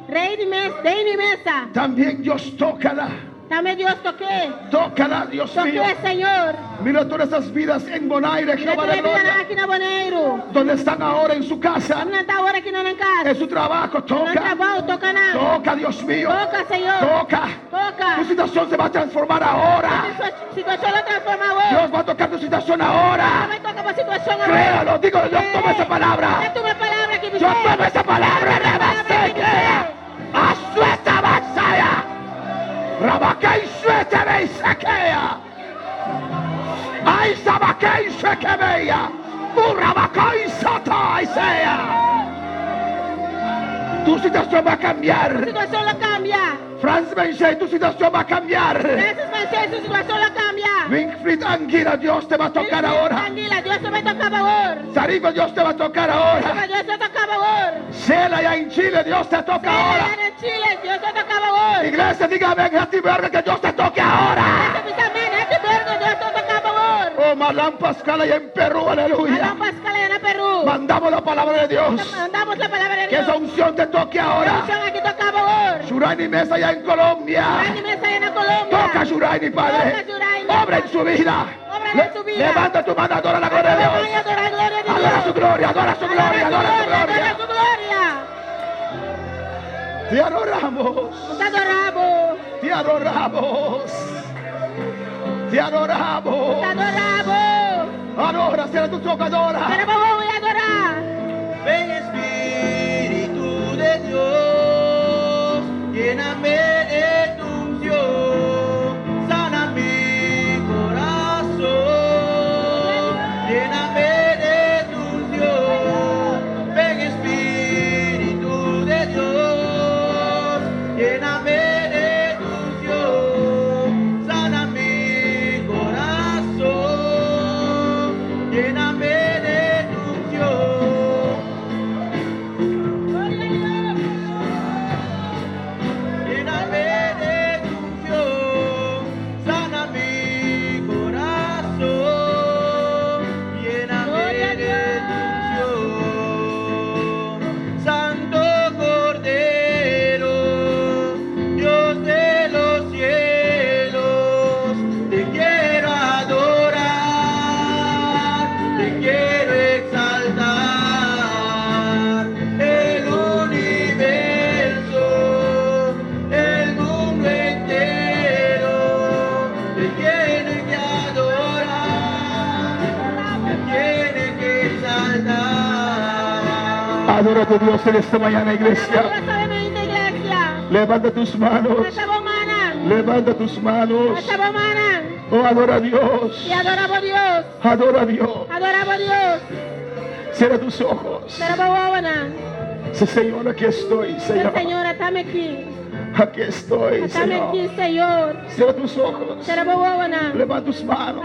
Rey de mesa.
También Dios tócala.
También Dios toque.
Tócala, Dios mío.
Toque, Señor.
Mira todas esas vidas en Bonaire,
Mira
Jehová
tu
de
vida
gloria.
aquí en Aboneiro.
Donde están ahora en su casa,
No está ahora aquí no en casa.
en su trabajo.
No
Toca.
trabajo, toca nada.
Toca, Dios mío.
Toca, Señor.
Toca.
Toca.
Tu situación se va a transformar ahora.
Tu situación la transforma ahora.
Dios va a tocar tu situación ahora.
Me toca por situación ahora.
Créalo, digo, yo tomo esa palabra.
Yo tuve palabra que
Yo tomo esa palabra. Asueta Basaya. Rabakei suetebe sekea. Ay sabakei sekebeya. Urabakei sata isea. Tu situación va a cambiar.
Tu situación la cambia.
Franz Menche, tu situación va a cambiar.
Francis Menche, tu situación la cambia.
Winfried Anguila, Dios te va a tocar ahora.
Tranquila, Dios te va a tocar ahora.
Sarifa, Dios te va a tocar ahora.
Dios te toca ahora.
Shela, ya en Chile, Dios te toca ahora.
En Chile, Dios te toca ahora.
Iglesia, dígame en Hattiberg que Dios te toque ahora.
Dios te toca ahora.
Oh, Malan Pascal y en Perú, aleluya.
Malan Pascal en Perú.
Mandamos la palabra de Dios.
Mandamos la palabra de
Que
Dios.
esa unción te toque ahora.
Unción aquí toca ahora.
Shuraini Mesa allá en Colombia.
Shuraini Mesa allá en Colombia.
Toca Shuraini, Padre.
Toca Shuraini.
Obra en su vida.
Obra en su vida.
Levanta tu mano, adora la gloria de Dios. Adora su gloria, adora su gloria, adora su gloria. Te adoramos.
Te adoramos.
Te adoramos. Te adoramos.
Te adoramos.
Adora, cierra tus ojos, adora.
Pero vamos a adorar.
Ven Espíritu de Dios, lléname de tu unción, sana mi corazón, lléname de tu unción. Ven Espíritu de Dios, lléname de tu unción, sana mi corazón, lléname de tu unción. Lléname de tu unción, sana mi corazón, lléname de tu unción. Santo Cordero, Dios de los cielos, te quiero adorar, te quiero exaltar. El universo, el mundo entero te tiene que adorar, te tiene que exaltar.
Adora a tu Dios en esta mañana, iglesia. Levanta tus manos. Levanta tus manos. Oh, adora a Dios.
Y adoramos a Dios.
Adora a Dios.
Adoramos a Dios.
Cierra tus ojos.
Pero vamos a
Sí, Señor, aquí estoy, Señor.
Señor, atame aquí.
Aquí estoy,
Atame
Señor.
aquí, Señor.
Cierra tus ojos.
Pero vamos a
Levanta tus manos.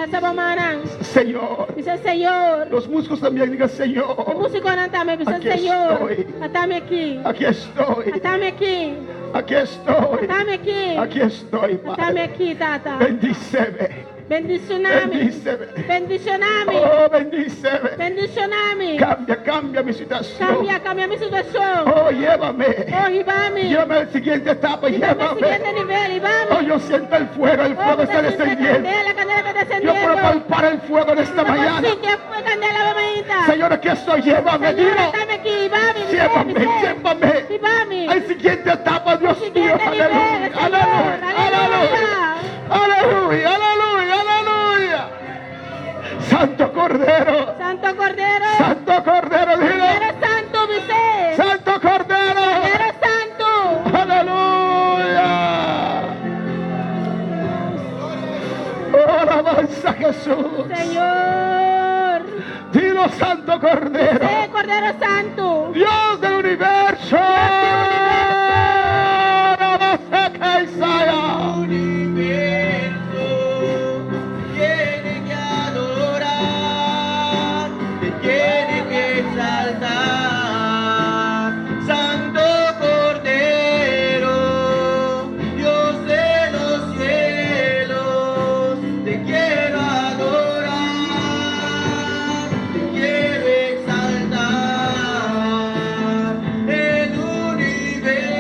Señor.
Dice Señor.
Los músicos también digan,
El
Señor.
músico atame, dice
Aquí
Señor.
estoy.
Atame aquí.
Aquí estoy.
Atame aquí.
Aquí estoy.
Atame aquí.
Aquí estoy,
Atame
Padre.
aquí, tata.
Bendíceme.
Bendicioname.
Bendíceme.
Bendicioname.
Oh, bendíceme.
Bendicioname.
Cambia mi situación.
Cambia mi situación.
Oh, llévame.
Oh, llévame.
Llévame al siguiente etapa.
Llévame al siguiente
Llévame.
nivel.
Oh,
Llévame.
yo siento el fuego está descendiendo.
La candela está
Yo
descendiendo.
puedo palpar el fuego en esta mañana.
Sí, que fue candela, mamita.
Señor, aquí estoy. Llévame.
Señor,
Dilo.
atame aquí. Llévame.
Llévame. Llévame.
Llévame.
Al siguiente etapa, Dios mío.
Siguiente nivel,
Aleluya.
Señor.
Aleluya. Aleluya. Aleluya. Aleluya. Santo Cordero.
Santo Cordero.
Santo Cordero. Dilo.
Eres santo, mi ser.
Santo Cordero.
Eres santo.
Aleluya. Oh, alabanza Jesús.
Señor.
Dilo, Santo Cordero.
Cordero Santo.
Dios del universo. Alabanza que Isaías.
Universo tiene que adorar, te tiene que exaltar. Santo Cordero, Dios de los cielos, te quiero adorar, te quiero exaltar. El universo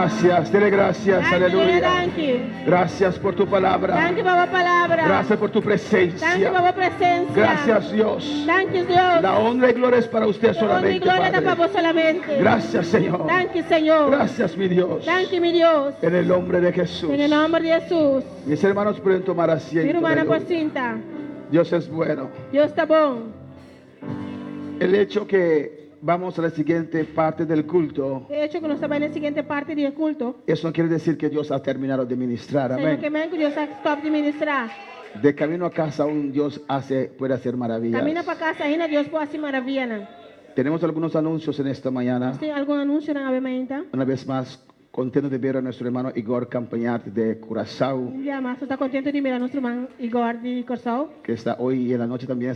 gracias, dele gracias,
Dank u, Heer,
aleluya.
dank u.
Gracias por tu palabra.
Dank u, Baba palabra.
Gracias por tu
Dank u,
presencia.
Baba presencia.
Gracias, Dios.
Dank u, Deus.
La honra y gloria es para usted
Honra y
solamente,
gloria da para
Padre.
vos solamente.
Gracias, Señor.
Dank u, Senhor.
Gracias, mi Dios.
Dank u, meu Deus.
En el nombre de Jesús.
En el nombre de Jesús.
Mis hermanos pueden tomar
Minha
asiento.
irmã
aleluya.
Pocinta.
Dios es bueno.
Deus está bom.
El hecho que vamos a la siguiente parte del culto,
De hecho, que nós estamos na seguinte parte do culto.
eso no quiere decir que Dios ha terminado de ministrar.
Senhor, que
Amén.
mesmo que Deus stop de ministrar.
De camino a casa aún Dios puede hacer maravillas.
Camina para casa ainda, Deus pode fazer maravilha.
Tenemos algunos anuncios en esta mañana.
Tem algum anúncio na Avementa?
Una vez más, contento de ver a nuestro hermano Igor Campañarte de Curazao,
Um dia mais, está contente de ver nosso irmão Igor de Corsal,
que está hoy y en la noche también